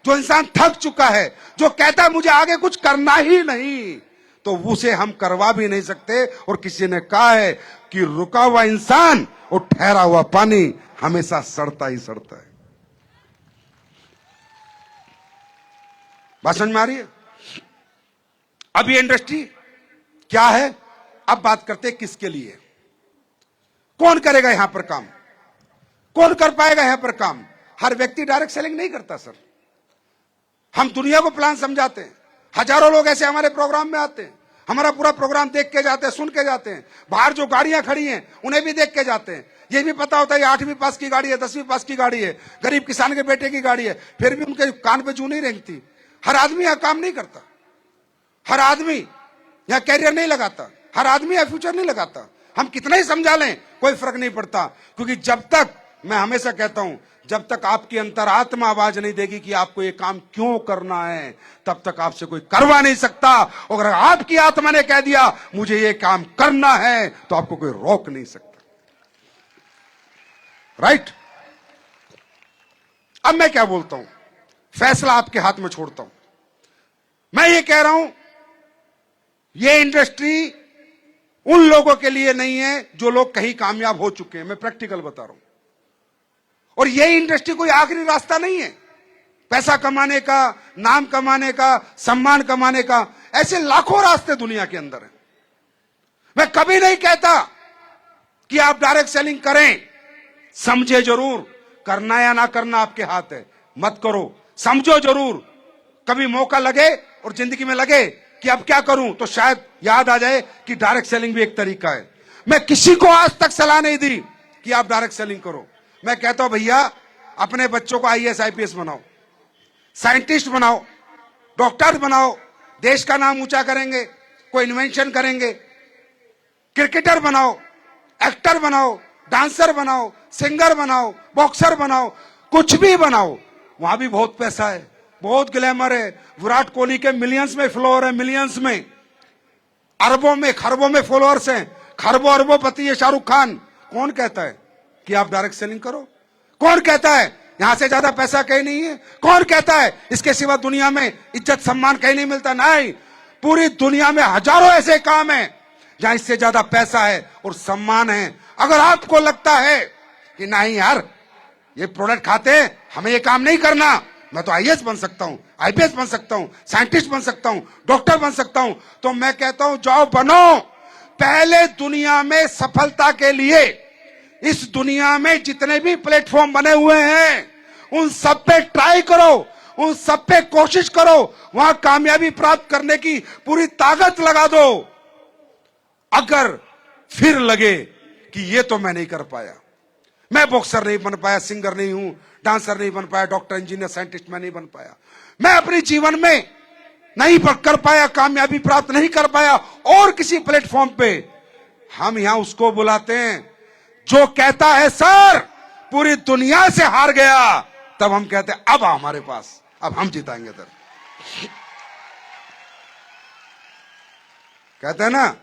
जो इंसान थक चुका है, जो कहता है मुझे आगे कुछ करना ही नहीं, तो उसे हम करवा भी नहीं सकते। और किसी ने कहा है कि रुका हुआ इंसान और ठहरा हुआ पानी हमेशा सड़ता ही सड़ता है। बात समझ में आ रही है? अब ये इंडस्ट्री क्या है? अब बात करते हैं किसके लिए, कौन करेगा यहां पर काम, कौन कर पाएगा यहां पर काम? हर व्यक्ति डायरेक्ट सेलिंग नहीं करता सर। हम दुनिया को प्लान समझाते हैं, हजारों लोग ऐसे हमारे प्रोग्राम में आते हैं, हमारा पूरा प्रोग्राम देख के जाते हैं, सुन के जाते हैं। बाहर जो गाड़ियां खड़ी हैं उन्हें भी देख के जाते हैं। ये भी पता होता है 8वीं पास की गाड़ी है, 10वीं पास की गाड़ी है, गरीब किसान के बेटे की गाड़ी है, फिर भी उनके कान पे जू नहीं रेंगती। हर आदमी यहां काम नहीं करता, हर आदमी यहां कैरियर नहीं लगाता, हर आदमी यहां फ्यूचर नहीं लगाता। हम कितना ही समझा लें कोई फर्क नहीं पड़ता। क्योंकि जब तक, मैं हमेशा कहता हूं, जब तक आपकी अंतरात्मा आवाज नहीं देगी कि आपको ये काम क्यों करना है, तब तक आपसे कोई करवा नहीं सकता। और अगर आपकी आत्मा ने कह दिया मुझे ये काम करना है, तो आपको कोई रोक नहीं सकता। राइट? अब मैं क्या बोलता हूं, फैसला आपके हाथ में छोड़ता हूं। मैं ये कह रहा हूं, ये इंडस्ट्री उन लोगों के लिए नहीं है जो लोग कहीं कामयाब हो चुके हैं। मैं प्रैक्टिकल बता रहा हूं। और ये इंडस्ट्री कोई आखिरी रास्ता नहीं है पैसा कमाने का, नाम कमाने का, सम्मान कमाने का। ऐसे लाखों रास्ते दुनिया के अंदर हैं। मैं कभी नहीं कहता कि आप डायरेक्ट सेलिंग करें, समझे जरूर, करना या ना करना आपके हाथ है, मत करो, समझो जरूर। कभी मौका लगे और जिंदगी में लगे कि अब क्या करूं, तो शायद याद आ जाए कि डायरेक्ट सेलिंग भी एक तरीका है। मैं किसी को आज तक सलाह नहीं दी कि आप डायरेक्ट सेलिंग करो। मैं कहता हूं भैया अपने बच्चों को IAS IPS बनाओ, साइंटिस्ट बनाओ, डॉक्टर बनाओ, देश का नाम ऊंचा करेंगे, कोई इन्वेंशन करेंगे, क्रिकेटर बनाओ, एक्टर बनाओ, डांसर बनाओ, सिंगर बनाओ, बॉक्सर बनाओ, कुछ भी बनाओ, वहां भी बहुत पैसा है, बहुत ग्लैमर है। विराट कोहली के मिलियंस में फॉलोअर है, मिलियंस में, अरबों में खरबों में फॉलोअर्स हैं, खरबों अरबों-पति है शाहरुख खान। कौन कहता है कि आप डायरेक्ट सेलिंग करो? कौन कहता है यहां से ज्यादा पैसा कहीं नहीं है? कौन कहता है इसके सिवा दुनिया में इज्जत सम्मान कहीं नहीं मिलता? नहीं, पूरी दुनिया में हजारों ऐसे काम हैं जहां इससे ज्यादा पैसा है और सम्मान है। अगर आपको लगता है कि नहीं यार ये प्रोडक्ट खाते हैं, हमें ये काम नहीं करना, मैं तो आईएएस बन सकता हूं, आईपीएस बन सकता हूं, साइंटिस्ट बन सकता हूं, डॉक्टर बन सकता हूं, तो मैं कहता हूं जाओ बनो। पहले दुनिया में सफलता के लिए इस दुनिया में जितने भी प्लेटफॉर्म बने हुए हैं उन सब पे ट्राई करो, उन सब पे कोशिश करो, वहां कामयाबी प्राप्त करने की पूरी ताकत लगा दो। अगर फिर लगे कि ये तो मैं नहीं कर पाया, मैं बॉक्सर नहीं बन पाया, सिंगर नहीं हूं, डांसर नहीं बन पाया, डॉक्टर इंजीनियर साइंटिस्ट मैं नहीं बन पाया, मैं अपने जीवन में नहीं कर पाया, कामयाबी प्राप्त नहीं कर पाया और किसी प्लेटफॉर्म पे, हम यहां उसको बुलाते हैं जो कहता है सर पूरी दुनिया से हार गया, तब हम कहते हैं अब हमारे पास, अब हम जिताएंगे। सर कहते हैं ना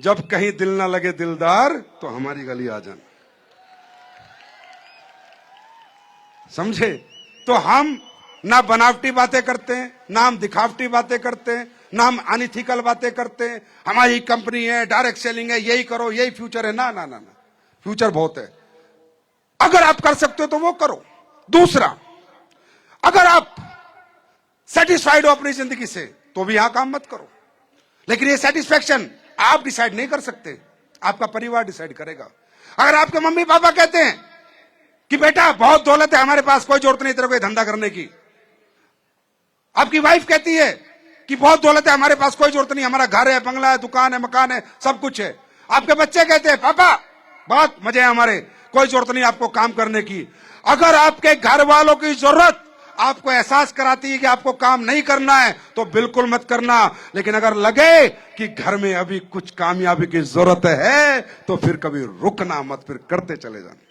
जब कहीं दिल ना लगे दिलदार तो हमारी गली आ जाना, समझे? तो हम ना बनावटी बातें करते हैं, ना हम दिखावटी बातें करते हैं, ना हम अनइथिकल बातें करते हैं, हमारी कंपनी है, डायरेक्ट सेलिंग है, यही करो, यही फ्यूचर है। ना ना ना ना, फ्यूचर बहुत है। अगर आप कर सकते हो तो वो करो। दूसरा, अगर आप सेटिस्फाइड हो अपनी जिंदगी से तो भी यहां काम मत करो, लेकिन ये सेटिस्फैक्शन आप डिसाइड नहीं कर सकते, आपका परिवार डिसाइड करेगा। अगर आपके मम्मी पापा कहते हैं कि बेटा बहुत दौलत है हमारे पास, कोई जरूरत नहीं तेरे को धंधा करने की, आपकी वाइफ कहती है कि बहुत दौलत है हमारे पास, कोई जरूरत नहीं, हमारा घर है, बंगला है, दुकान है, मकान है, सब कुछ है, आपके बच्चे कहते हैं पापा बहुत मजे है हमारे, कोई जरूरत नहीं आपको काम करने की। अगर आपके घर वालों की जरूरत आपको एहसास कराती है कि आपको काम नहीं करना है तो बिल्कुल मत करना, लेकिन अगर लगे कि घर में अभी कुछ कामयाबी की जरूरत है तो फिर कभी रुकना मत, फिर करते चले जाना।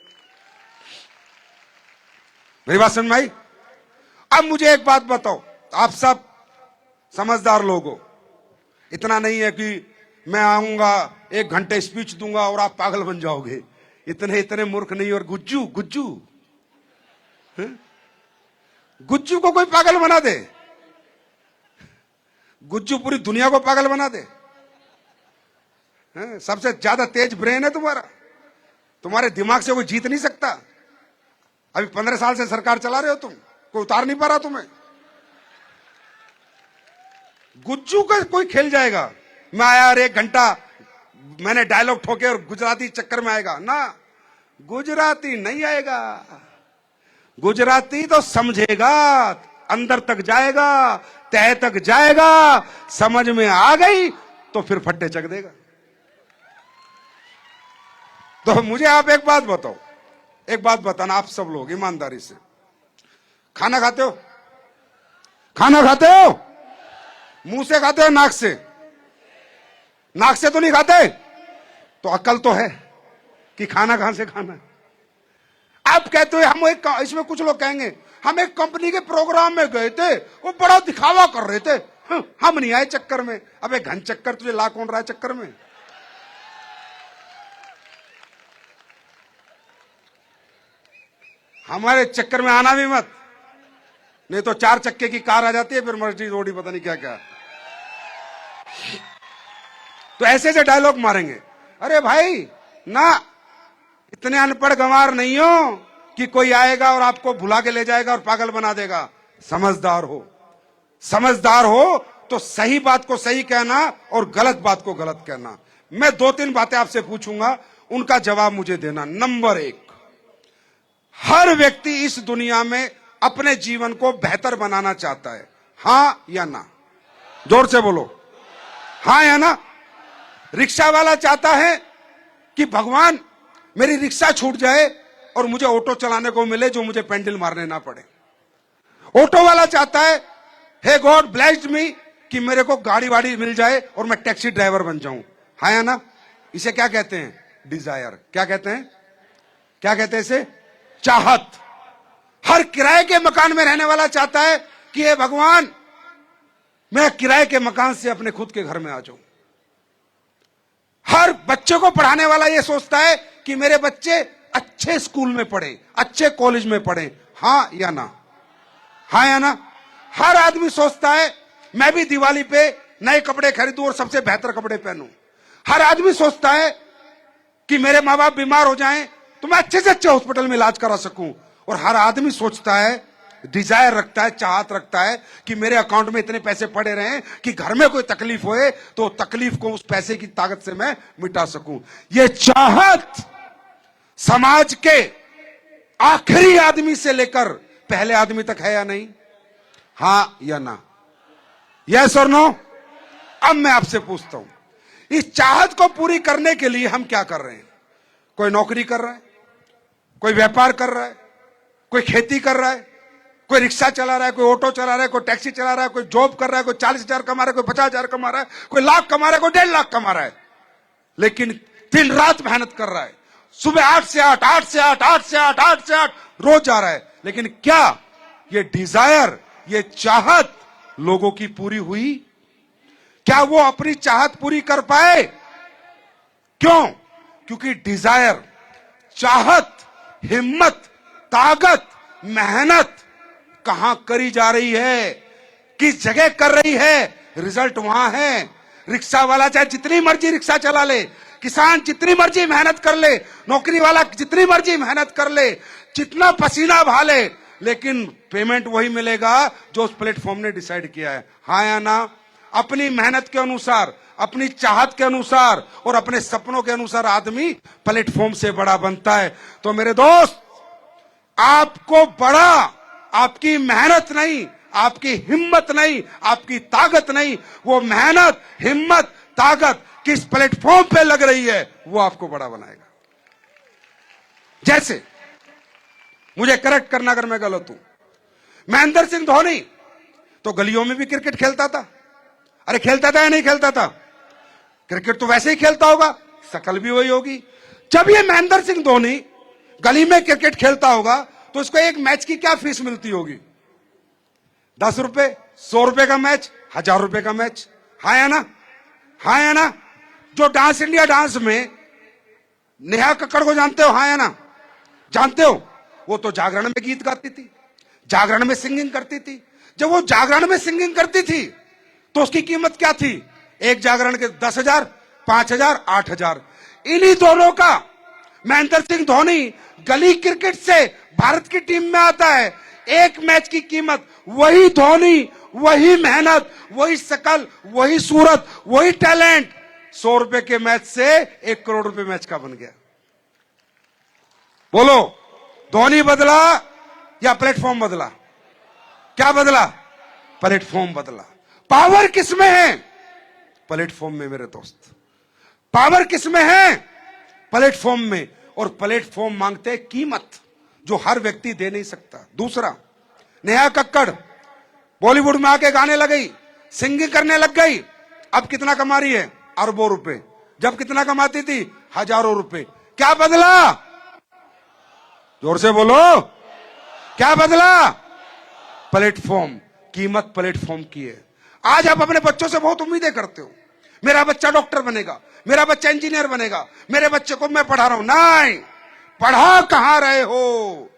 मेरी बात समझ में आई? अब मुझे एक बात बताओ, आप सब समझदार लोग हो, इतना नहीं है कि मैं आऊंगा 1 घंटे स्पीच दूंगा और आप पागल बन जाओगे, इतने मूर्ख नहीं। और गुज्जू गुज्जू गुज्जू को कोई पागल बना दे, गुज्जू पूरी दुनिया को पागल बना दे। सबसे ज्यादा तेज ब्रेन है तुम्हारा, तुम्हारे दिमाग से कोई जीत नहीं सकता। अभी 15 साल से सरकार चला रहे हो तुम, कोई उतार नहीं पा रहा तुम्हें। गुज्जू का कोई खेल जाएगा, मैं आया और 1 घंटा मैंने डायलॉग ठोके और गुजराती चक्कर में आएगा ना, गुजराती नहीं आएगा। गुजराती तो समझेगा, अंदर तक जाएगा, तह तक जाएगा, समझ में आ गई तो फिर फट्टे चक देगा। तो मुझे आप एक बात बताओ, एक बात बताना आप सब लोग ईमानदारी से, खाना खाते हो? खाना खाते हो? मुंह से खाते हो नाक से? नाक से तो नहीं खाते, तो अक्ल तो है कि खाना कहां से खाना है। आप कहते हो हम एक, इसमें कुछ लोग कहेंगे हम एक कंपनी के प्रोग्राम में गए थे, वो बड़ा दिखावा कर रहे थे, हम नहीं आए चक्कर में। अबे घन चक्कर तुझे ला कौन रहा है चक्कर में? हमारे चक्कर में आना भी मत, नहीं तो 4 चक्के की कार आ जाती है, फिर मर्सिडीज रोडी पता नहीं क्या क्या। तो ऐसे ऐसे डायलॉग मारेंगे। अरे भाई ना, इतने अनपढ़ गंवार नहीं हो कि कोई आएगा और आपको भुला के ले जाएगा और पागल बना देगा। समझदार हो, समझदार हो तो सही बात को सही कहना और गलत बात को गलत कहना। मैं 2-3 बातें आपसे पूछूंगा, उनका जवाब मुझे देना। नंबर 1, हर व्यक्ति इस दुनिया में अपने जीवन को बेहतर बनाना चाहता है, हां या ना? जोर से बोलो, हां या ना? रिक्शा वाला चाहता है कि भगवान मेरी रिक्शा छूट जाए और मुझे ऑटो चलाने को मिले जो मुझे पेंडल मारने ना पड़े। ऑटो वाला चाहता है हे गॉड ब्लेस्ड मी कि मेरे को गाड़ी वाड़ी मिल जाए और मैं टैक्सी ड्राइवर बन जाऊं। हाँ या ना? इसे क्या कहते हैं? डिजायर। क्या कहते हैं? क्या कहते हैं इसे? चाहत। हर किराए के मकान में रहने वाला चाहता है कि हे भगवान मैं किराए के मकान से अपने खुद के घर में आ जाऊं। हर बच्चे को पढ़ाने वाला यह सोचता है कि मेरे बच्चे अच्छे स्कूल में पढ़े, अच्छे कॉलेज में पढ़े। हाँ या ना? हाँ या ना? हर आदमी सोचता है मैं भी दिवाली पे नए कपड़े खरीदूं और सबसे बेहतर कपड़े पहनूं। हर आदमी सोचता है कि मेरे माँ बाप बीमार हो जाएं तो मैं अच्छे से अच्छे हॉस्पिटल में इलाज करा सकूं। और हर आदमी सोचता है, डिजायर रखता है, चाहत रखता है कि मेरे अकाउंट में इतने पैसे पड़े रहें कि घर में कोई तकलीफ होए तो तकलीफ को उस पैसे की ताकत से मैं मिटा सकूं। यह चाहत समाज के आखिरी आदमी से लेकर पहले आदमी तक है या नहीं? हाँ या ना? यस और नो? अब मैं आपसे पूछता हूं, इस चाहत को पूरी करने के लिए हम क्या कर रहे हैं? कोई नौकरी कर रहा है, कोई व्यापार कर रहा है, कोई खेती कर रहा है, कोई रिक्शा चला रहा है, कोई ऑटो चला रहा है, कोई टैक्सी चला रहा है, कोई जॉब कर रहा है, कोई 40,000 कमा रहा है, कोई 50,000 कमा रहा है, कोई लाख कमा रहा है, कोई 1.5 लाख कमा रहा है, लेकिन दिन रात मेहनत कर रहा है। सुबह 8 से 8, 8 से 8, 8 से 8, 8 से 8 रोज जा रहा है। लेकिन क्या ये डिजायर, ये चाहत लोगों की पूरी हुई? क्या वो अपनी चाहत पूरी कर पाए? क्यों? क्योंकि डिजायर, चाहत, हिम्मत, ताकत, मेहनत कहां करी जा रही है, किस जगह कर रही है, रिजल्ट वहां है। रिक्शा वाला चाहे जितनी मर्जी रिक्शा चला ले, किसान जितनी मर्जी मेहनत कर ले, नौकरी वाला जितनी मर्जी मेहनत कर ले, जितना पसीना बहा ले, लेकिन पेमेंट वही मिलेगा जो उस प्लेटफॉर्म ने डिसाइड किया है। हाँ या ना? अपनी मेहनत के अनुसार, अपनी चाहत के अनुसार और अपने सपनों के अनुसार आदमी प्लेटफॉर्म से बड़ा बनता है। तो मेरे दोस्त, आपको बड़ा आपकी मेहनत नहीं, आपकी हिम्मत नहीं, आपकी ताकत नहीं, वो मेहनत, हिम्मत, ताकत किस प्लेटफॉर्म पे लग रही है वो आपको बड़ा बनाएगा। जैसे मुझे करेक्ट करना अगर मैं गलत हूं, महेंद्र सिंह धोनी तो गलियों में भी क्रिकेट खेलता था। अरे खेलता था या नहीं खेलता था? क्रिकेट तो वैसे ही खेलता होगा, शक्ल भी वही होगी। जब ये महेंद्र सिंह धोनी गली में क्रिकेट खेलता होगा तो उसको एक मैच की क्या फीस मिलती होगी? 10 रुपए, 100 रुपए का मैच, 1000 रुपए का मैच। हाँ या ना? हाँ या ना? जो डांस इंडिया डांस में नेहा कक्कड़ को जानते हो? हाँ या ना? जानते हो? वो तो जागरण में गीत गाती थी, जागरण में सिंगिंग करती थी। जब वो जागरण में सिंगिंग करती थी तो उसकी कीमत क्या थी? एक जागरण के 10,000, 5,000, 8,000। इन्हीं दोनों का महेंद्र सिंह धोनी गली क्रिकेट से भारत की टीम में आता है। एक मैच की कीमत, वही धोनी, वही मेहनत, वही शकल, वही सूरत, वही टैलेंट 100 रुपए के मैच से 1 करोड़ रुपए मैच का बन गया। बोलो, धोनी बदला या प्लेटफॉर्म बदला? क्या बदला? प्लेटफॉर्म बदला। पावर किसमें है? प्लेटफॉर्म में मेरे दोस्त। पावर किसमें है? प्लेटफॉर्म में। और प्लेटफॉर्म मांगते हैं कीमत जो हर व्यक्ति दे नहीं सकता। दूसरा, नेहा कक्कड़ बॉलीवुड में आके गाने लगी, सिंगिंग करने लग गई। अब कितना कमा रही है? अरबों रुपए। जब कितना कमाती थी? हजारों रुपए। क्या बदला? जोर से बोलो, क्या बदला? प्लेटफॉर्म। कीमत प्लेटफॉर्म की है। आज आप अपने बच्चों से बहुत उम्मीदें करते हो, मेरा बच्चा डॉक्टर बनेगा, मेरा बच्चा इंजीनियर बनेगा, मेरे बच्चे को मैं पढ़ा रहा हूं। नहीं, पढ़ा कहां रहे हो?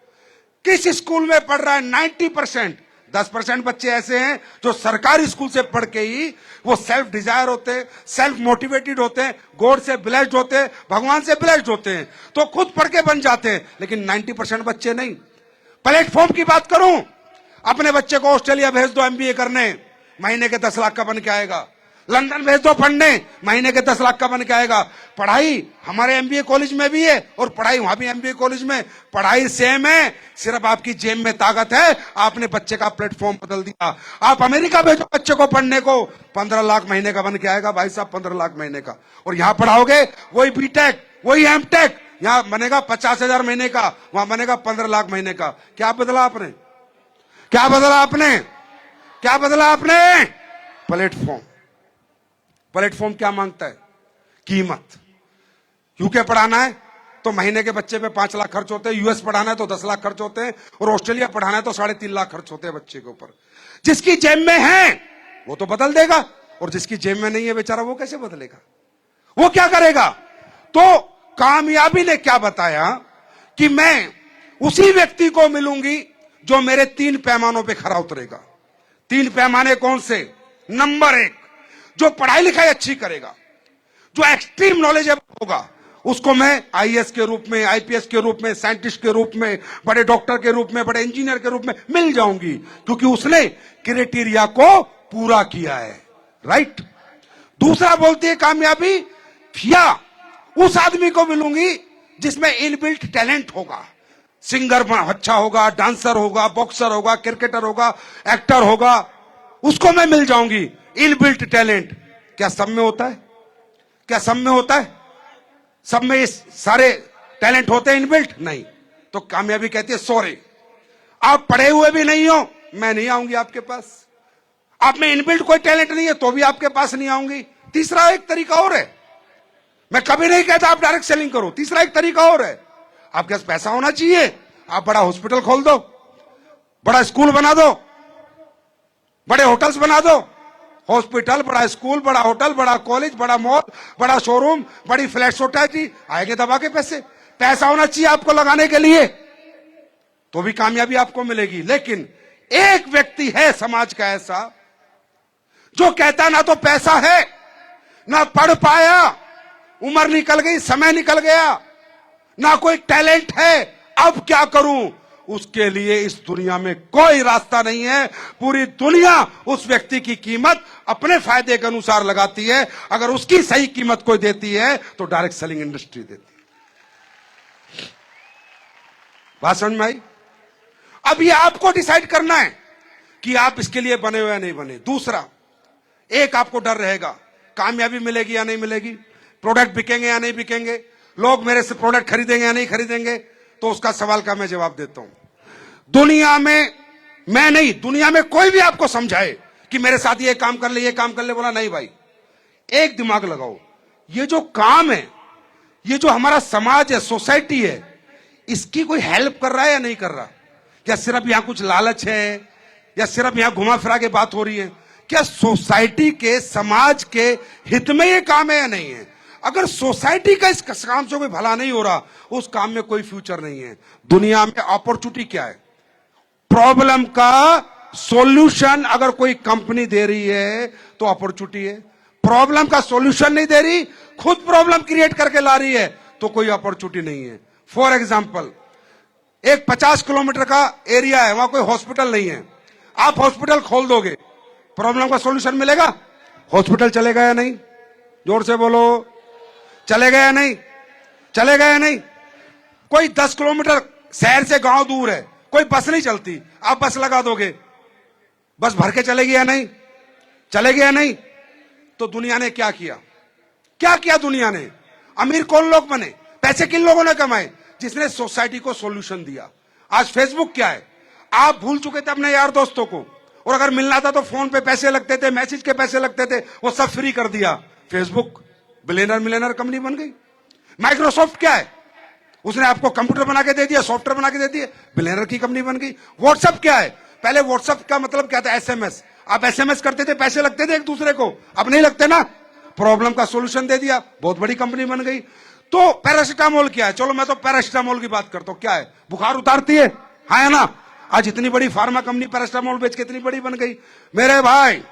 किस स्कूल में पढ़ रहा है? 90%। 10% बच्चे ऐसे हैं जो सरकारी स्कूल से पढ़ के ही वो सेल्फ डिजायर होते हैं, सेल्फ मोटिवेटेड होते हैं, गॉड से ब्लेस्ड होते हैं, भगवान से ब्लेस्ड होते हैं, तो खुद पढ़ के बन जाते हैं। लेकिन 90% बच्चे नहीं। प्लेटफॉर्म की बात करूं, अपने बच्चे को ऑस्ट्रेलिया भेज दो एमबीए करने, महीने के 10 लाख का बन के आएगा। लंदन भेज दो पढ़ने, महीने के 10 लाख का बन के आएगा। पढ़ाई हमारे एमबीए कॉलेज में भी है और पढ़ाई वहां भी एमबीए कॉलेज में, पढ़ाई सेम है, सिर्फ आपकी जेब में ताकत है। आपने बच्चे का प्लेटफॉर्म बदल दिया। आप अमेरिका भेजो बच्चे को पढ़ने को, 15 लाख महीने का बन के आएगा भाई साहब, 15 लाख महीने का। और यहां पढ़ाओगे वही बीटेक, वही एमटेक, यहां बनेगा 50,000 महीने का, वहां बनेगा 15 लाख महीने का। क्या बदला आपने? क्या बदला आपने? क्या बदला आपने? प्लेटफॉर्म। प्लेटफॉर्म क्या मांगता है? कीमत। यूके पढ़ाना है तो महीने के बच्चे पे 5 लाख खर्च होते हैं, यूएस पढ़ाना है तो 10 लाख खर्च होते हैं, और ऑस्ट्रेलिया पढ़ाना है तो 3.5 लाख खर्च होते हैं बच्चे के ऊपर। जिसकी जेब में है वो तो बदल देगा, और जिसकी जेब में नहीं है बेचारा वो कैसे बदलेगा? वो क्या करेगा? तो कामयाबी ने क्या बताया कि मैं उसी व्यक्ति को मिलूंगी जो मेरे 3 पैमानों पे खरा उतरेगा। 3 पैमाने कौन से? नंबर 1, जो पढ़ाई लिखाई अच्छी करेगा, जो एक्सट्रीम नॉलेजेबल होगा, उसको मैं आईएएस के रूप में, आईपीएस के रूप में, साइंटिस्ट के रूप में, बड़े डॉक्टर के रूप में, बड़े इंजीनियर के रूप में मिल जाऊंगी, क्योंकि उसने क्राइटेरिया को पूरा किया है। राइट। दूसरा बोलती है कामयाबी, या उस आदमी को मिलूंगी जिसमें इनबिल्ट टैलेंट होगा, सिंगर अच्छा होगा, डांसर होगा, बॉक्सर होगा, क्रिकेटर होगा, एक्टर होगा, उसको मैं मिल जाऊंगी। इनबिल्ट टैलेंट क्या सब में होता है? क्या सब में होता है? सब में इस सारे टैलेंट होते हैं इनबिल्ट? नहीं। तो कामयाबी कहती है सॉरी, आप पढ़े हुए भी नहीं हो, मैं नहीं आऊंगी आपके पास। आप में इनबिल्ट कोई टैलेंट नहीं है तो भी आपके पास नहीं आऊंगी। तीसरा एक तरीका और है, मैं कभी नहीं कहता आप डायरेक्ट सेलिंग करो, तीसरा एक तरीका और है, आपके पास पैसा होना चाहिए, आप बड़ा हॉस्पिटल खोल दो, बड़ा स्कूल बना दो, बड़े होटल्स बना दो। हॉस्पिटल, बड़ा स्कूल, बड़ा होटल, बड़ा कॉलेज, बड़ा मॉल, बड़ा शोरूम, बड़ी फ्लैट सोसाइटी, आएंगे दबा के पैसे। पैसा होना चाहिए आपको लगाने के लिए, तो भी कामयाबी आपको मिलेगी। लेकिन एक व्यक्ति है समाज का ऐसा जो कहता ना तो पैसा है, ना पढ़ पाया, उम्र निकल गई, समय निकल गया, ना कोई टैलेंट है, अब क्या करूं? उसके लिए इस दुनिया में कोई रास्ता नहीं है। पूरी दुनिया उस व्यक्ति की कीमत अपने फायदे के अनुसार लगाती है। अगर उसकी सही कीमत कोई देती है तो डायरेक्ट सेलिंग इंडस्ट्री देती है। बात समझ में आई? अब ये आपको डिसाइड करना है कि आप इसके लिए बने हुए या नहीं बने। दूसरा, एक आपको डर रहेगा, कामयाबी मिलेगी या नहीं मिलेगी, प्रोडक्ट बिकेंगे या नहीं बिकेंगे, लोग मेरे से प्रोडक्ट खरीदेंगे या नहीं खरीदेंगे। तो उसका सवाल का मैं जवाब देता हूं। दुनिया में, मैं नहीं, दुनिया में कोई भी आपको समझाए कि मेरे साथ ये काम कर ले, ये काम कर ले, बोला नहीं भाई, एक दिमाग लगाओ, ये जो काम है, ये जो हमारा समाज है, सोसाइटी है, इसकी कोई हेल्प कर रहा है या नहीं कर रहा? क्या सिर्फ यहां कुछ लालच है, या सिर्फ यहां घुमा फिरा के बात हो रही है? क्या सोसाइटी के, समाज के हित में ये काम है या नहीं है? अगर सोसाइटी का इस काम से कोई भला नहीं हो रहा, उस काम में कोई फ्यूचर नहीं है। दुनिया में अपॉर्चुनिटी क्या है? प्रॉब्लम का सॉल्यूशन अगर कोई कंपनी दे रही है तो अपॉर्चुनिटी है। प्रॉब्लम का सॉल्यूशन नहीं दे रही, खुद प्रॉब्लम क्रिएट करके ला रही है, तो कोई अपॉर्चुनिटी नहीं है। फॉर एग्जाम्पल, एक 50 किलोमीटर का एरिया है, वहां कोई हॉस्पिटल नहीं है, आप हॉस्पिटल खोल दोगे, प्रॉब्लम का सॉल्यूशन मिलेगा? हॉस्पिटल चलेगा या नहीं? जोर से बोलो, चलेगा या नहीं? चलेगा या नहीं? कोई 10 किलोमीटर शहर से गांव दूर है, कोई बस नहीं चलती, आप बस लगा दोगे, बस भर के चलेगी या नहीं? चलेगी या नहीं? तो दुनिया ने क्या किया? क्या किया दुनिया ने? अमीर कौन लोग बने? पैसे किन लोगों ने कमाए? जिसने सोसाइटी को सॉल्यूशन दिया। आज फेसबुक क्या है? आप भूल चुके थे अपने यार दोस्तों को, और अगर मिलना था तो फोन पे पैसे लगते थे, मैसेज के पैसे लगते थे, वो सब फ्री कर दिया। फेसबुक बिलियनर मिलियनर कंपनी बन गई। माइक्रोसॉफ्ट क्या है? उसने आपको कंप्यूटर बना के दे दिया, सॉफ्टवेयर बना के दे दिया, बिलियनर की कंपनी बन गई। व्हाट्सएप क्या है? पहले व्हाट्सएप का मतलब क्या था? एसएमएस। आप एसएमएस करते थे, पैसे लगते थे एक दूसरे को, अब नहीं लगते ना। प्रॉब्लम का सॉल्यूशन दे दिया, बहुत बड़ी कंपनी बन गई। तो पैरासिटामोल क्या है? चलो मैं तो पैरासिटामोल की बात करता हूं। क्या है? बुखार उतारती है, हाँ है ना? आज इतनी बड़ी फार्मा कंपनी पैरासिटामोल बेच के इतनी बड़ी बन गई। मेरे भाई,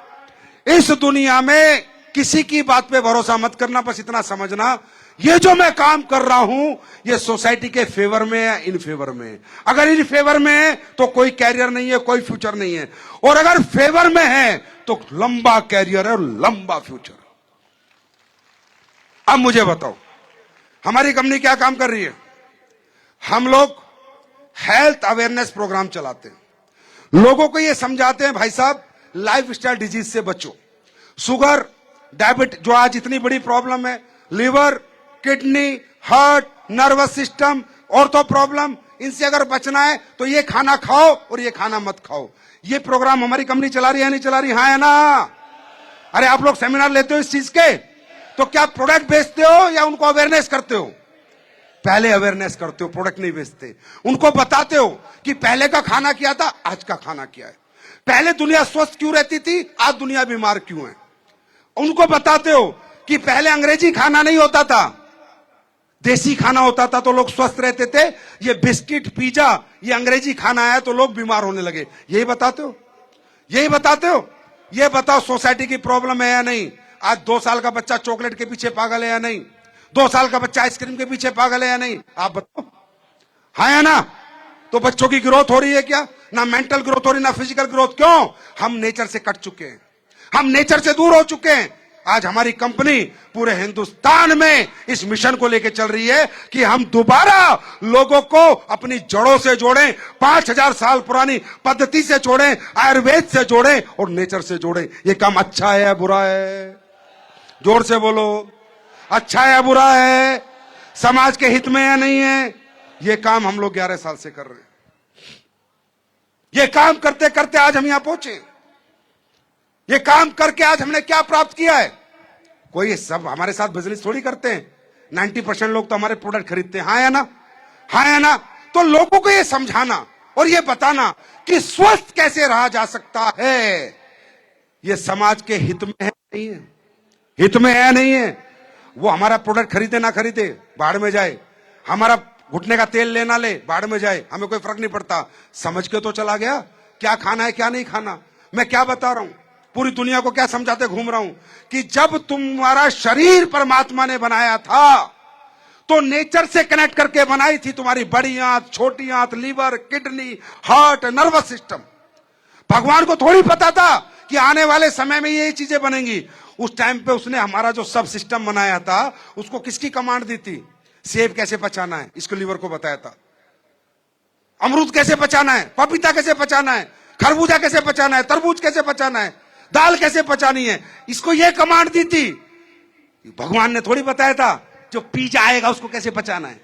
इस दुनिया में किसी की बात पे भरोसा मत करना, बस इतना समझना, ये जो मैं काम कर रहा हूं, ये सोसाइटी के फेवर में है, इन फेवर में है। अगर इन फेवर में है तो कोई कैरियर नहीं है, कोई फ्यूचर नहीं है, और अगर फेवर में है तो लंबा कैरियर है और लंबा फ्यूचर। अब मुझे बताओ, हमारी कंपनी क्या काम कर रही है? हम लोग हेल्थ अवेयरनेस प्रोग्राम चलाते हैं, लोगों को ये समझाते हैं, भाई साहब लाइफ स्टाइल डिजीज से बचो। शुगर, डायबिटीज जो आज इतनी बड़ी प्रॉब्लम है, liver, kidney, heart, nervous system, ortho problem, इनसे अगर बचना है तो ये खाना खाओ और ये खाना मत खाओ। ये प्रोग्राम हमारी कंपनी चला रही है नहीं चला रही? हाँ है ना? अरे आप लोग सेमिनार लेते हो इस चीज के, तो क्या प्रोडक्ट बेचते हो या उनको अवेयरनेस करते हो? पहले अवेयरनेस करते हो, प्रोडक्ट नहीं बेचते। उनको बताते हो कि पहले का खाना क्या था, आज का खाना क्या है। पहले दुनिया स्वस्थ क्यों रहती थी, आज दुनिया बीमार क्यों है। उनको बताते हो कि पहले अंग्रेजी खाना नहीं होता था, देसी खाना होता था तो लोग स्वस्थ रहते थे। ये बिस्किट पिज्जा ये अंग्रेजी खाना आया तो लोग बीमार होने लगे। यही बताते हो, यही बताते हो। ये बताओ सोसाइटी की प्रॉब्लम है या नहीं? आज 2 साल का बच्चा चॉकलेट के पीछे पागल है या नहीं? 2 साल का बच्चा आइसक्रीम के पीछे पागल है या नहीं? आप बताओ, हाँ या ना? तो बच्चों की ग्रोथ हो रही है क्या? ना मेंटल ग्रोथ हो रही, ना फिजिकल ग्रोथ। क्यों? हम नेचर से कट चुके हैं, हम नेचर से दूर हो चुके हैं। आज हमारी कंपनी पूरे हिंदुस्तान में इस मिशन को लेकर चल रही है कि हम दोबारा लोगों को अपनी जड़ों से जोड़ें, 5000 साल पुरानी पद्धति से जोड़ें, आयुर्वेद से जोड़ें और नेचर से जोड़ें। ये काम अच्छा है या बुरा है? जोर से बोलो, अच्छा है या बुरा है? समाज के हित में या नहीं है? ये काम हम लोग 11 साल से कर रहे हैं। ये काम करते करते आज हम यहां पहुंचे। ये काम करके आज हमने क्या प्राप्त किया है? कोई सब हमारे साथ बिजनेस थोड़ी करते हैं। 90% लोग तो हमारे प्रोडक्ट खरीदते हैं। हाँ या ना? हाँ या ना? तो लोगों को ये समझाना और ये बताना कि स्वस्थ कैसे रहा जा सकता है, ये समाज के हित में है नहीं है? हित में है नहीं है? वो हमारा प्रोडक्ट खरीदे ना खरीदे, बाढ़ में जाए। हमारा घुटने का तेल लेना ले, बाढ़ में जाए, हमें कोई फर्क नहीं पड़ता। समझ के तो चला गया क्या खाना है क्या नहीं खाना। मैं क्या बता रहा हूं, पूरी दुनिया को क्या समझाते घूम रहा हूं कि जब तुम्हारा शरीर परमात्मा ने बनाया था तो नेचर से कनेक्ट करके बनाई थी। तुम्हारी बड़ी आंत, छोटी आंत, liver, kidney, heart, nervous system. भगवान को थोड़ी पता था कि आने वाले समय में ये चीजें बनेंगी। उस टाइम पे उसने हमारा जो सब सिस्टम बनाया था उसको किसकी कमांड दी थी? सेब कैसे पचाना है इसको लीवर को बताया था। अमरूद कैसे पचाना है, पपीता कैसे पचाना है, खरबूजा कैसे पचाना है, तरबूज कैसे पचाना है, दाल कैसे पचानी है, इसको ये कमांड दी थी। भगवान ने थोड़ी बताया था जो पिज्जा आएगा उसको कैसे पचाना है,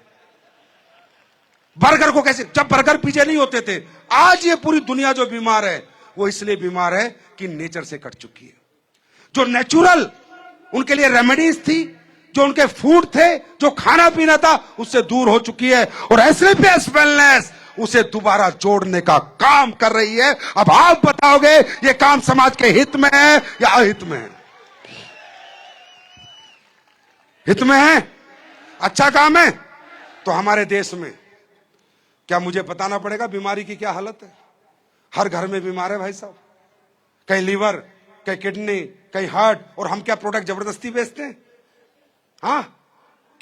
बर्गर को कैसे। जब बर्गर पिज्जा नहीं होते थे। आज ये पूरी दुनिया जो बीमार है वो इसलिए बीमार है कि नेचर से कट चुकी है। जो नेचुरल उनके लिए रेमेडीज थी, जो उनके फूड थे, जो खाना पीना था, उससे दूर हो चुकी है और एसलीपियस वेलनेस उसे दोबारा जोड़ने का काम कर रही है। अब आप बताओगे ये काम समाज के हित में है या अहित में है? हित में है, अच्छा काम है। तो हमारे देश में क्या मुझे बताना पड़ेगा बीमारी की क्या हालत है? हर घर में बीमार है भाई साहब, कहीं लीवर, कहीं किडनी, कहीं हार्ट। और हम क्या प्रोडक्ट जबरदस्ती बेचते हैं? हाँ,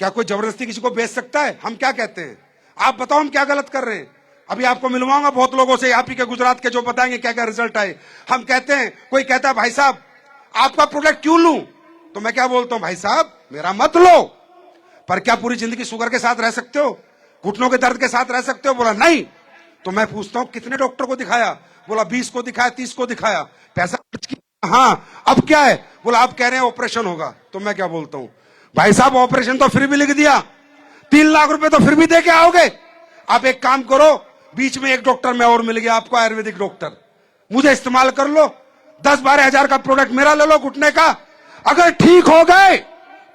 क्या कोई जबरदस्ती किसी को बेच सकता है? हम क्या कहते हैं? आप बताओ हम क्या गलत कर रहे हैं? अभी आपको मिलवाऊंगा बहुत लोगों से आप ही के गुजरात के, जो बताएंगे क्या क्या रिजल्ट आए। हम कहते हैं, कोई कहता है भाई साहब आपका प्रोडक्ट क्यों लूं, तो मैं क्या बोलता हूं, भाई साहब मेरा मत लो, पर क्या पूरी जिंदगी शुगर के साथ रह सकते हो, घुटनों के दर्द के साथ रह सकते हो? बोला नहीं। तो मैं पूछता हूं कितने डॉक्टर को दिखाया? बोला 20 को दिखाया, 30 को दिखाया, पैसा खर्च किया। हाँ, अब क्या है? बोला आप कह रहे हैं ऑपरेशन होगा। तो मैं क्या बोलता हूं, भाई साहब ऑपरेशन तो फिर भी लिख दिया, 3 लाख रुपए तो फिर भी दे के आओगे। आप एक काम करो, बीच में एक डॉक्टर में और मिल गया आपको, आयुर्वेदिक डॉक्टर, मुझे इस्तेमाल कर लो, 10-12 हजार का प्रोडक्ट मेरा ले लो घुटने का। अगर ठीक हो गए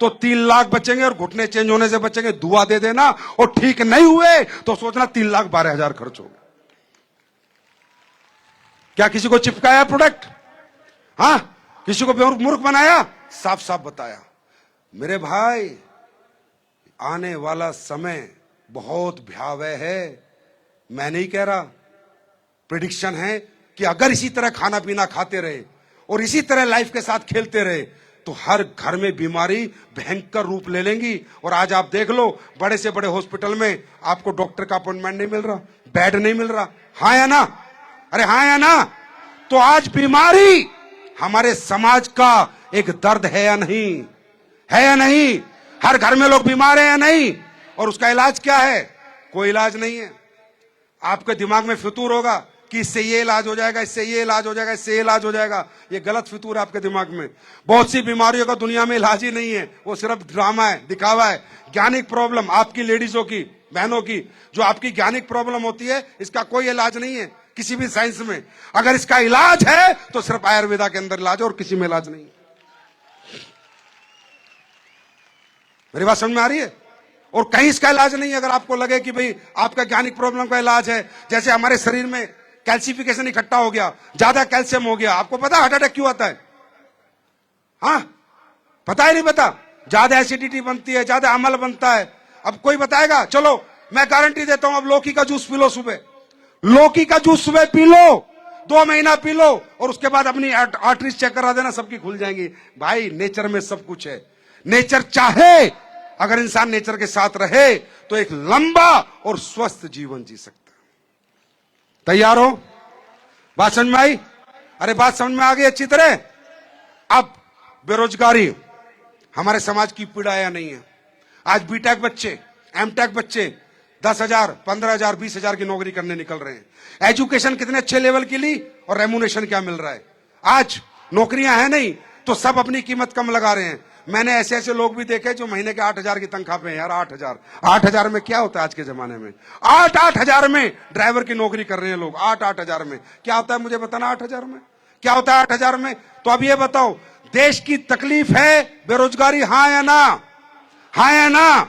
तो 3 लाख बचेंगे और घुटने चेंज होने से बचेंगे। दुआ दे देना। और ठीक नहीं हुए तो सोचना 3,12,000 खर्च हो गए। क्या किसी को चिपकाया प्रोडक्ट? हाँ, किसी को मूर्ख बनाया? साफ साफ बताया। मेरे भाई आने वाला समय बहुत भयावह है। मैं नहीं कह रहा, प्रेडिक्शन है कि अगर इसी तरह खाना पीना खाते रहे और इसी तरह लाइफ के साथ खेलते रहे तो हर घर में बीमारी भयंकर रूप ले लेंगी। और आज आप देख लो बड़े से बड़े हॉस्पिटल में आपको डॉक्टर का अपॉइंटमेंट नहीं मिल रहा, बेड नहीं मिल रहा। हाँ या ना? अरे हाँ या ना? तो आज बीमारी हमारे समाज का एक दर्द है या नहीं? है या नहीं? हर घर में लोग बीमार है या नहीं? और उसका इलाज क्या है? कोई इलाज नहीं है। आपके दिमाग में फितूर होगा कि इससे ये इलाज हो जाएगा, इससे ये इलाज हो जाएगा, इससे ये इलाज हो जाएगा। ये गलत फितूर है आपके दिमाग में। बहुत सी बीमारियों का दुनिया में इलाज ही नहीं है, वो सिर्फ ड्रामा है, दिखावा है। ज्ञानिक प्रॉब्लम आपकी लेडीजों की बहनों की, जो आपकी ज्ञानिक प्रॉब्लम होती है, इसका कोई इलाज नहीं है किसी भी साइंस में। अगर इसका इलाज है तो सिर्फ आयुर्वेदा के अंदर इलाज है और किसी में इलाज नहीं है। मेरी बात समझ में आ रही है? और कहीं इसका इलाज नहीं है। अगर आपको लगे कि भाई आपका ज्ञानिक प्रॉब्लम का इलाज है, जैसे हमारे शरीर में कैल्सिफिकेशन इकट्ठा हो गया, ज्यादा कैल्शियम हो गया, आपको पता हार्ट अटैक क्यों आता है? हाँ, पता ही नहीं पता। ज्यादा एसिडिटी बनती है, ज्यादा अम्ल बनता है। अब कोई बताएगा? चलो मैं गारंटी देता हूं, अब लौकी का जूस पी लो सुबह, लौकी का जूस सुबह पी लो, 2 महीना पी लो, और उसके बाद अपनी आर्टरीज चेक करा देना, सबकी खुल जाएंगी। भाई नेचर में सब कुछ है। नेचर चाहे, अगर इंसान नेचर के साथ रहे तो एक लंबा और स्वस्थ जीवन जी सकता है। तैयार हो? बात समझ में आई? अरे बात समझ में आ गई अच्छी तरह? अब बेरोजगारी हमारे समाज की पीड़ा या नहीं है? आज बीटेक बच्चे, एमटेक बच्चे 10,000, 15,000, 20,000 की नौकरी करने निकल रहे हैं। एजुकेशन कितने अच्छे लेवल की ली और रेम्यूनेशन क्या मिल रहा है? आज नौकरियां हैं नहीं तो सब अपनी कीमत कम लगा रहे हैं। मैंने ऐसे ऐसे लोग भी देखे जो महीने के 8,000 की तनख्वाह पे हैं। यार 8,000 में क्या होता है आज के जमाने में? 8,000 में ड्राइवर की नौकरी कर रहे हैं लोग। 8,000 में क्या होता है? मुझे बताना 8,000 में क्या होता है? 8,000 में तो अब ये बताओ, देश की तकलीफ है बेरोजगारी, हाँ या ना? हाँ या ना?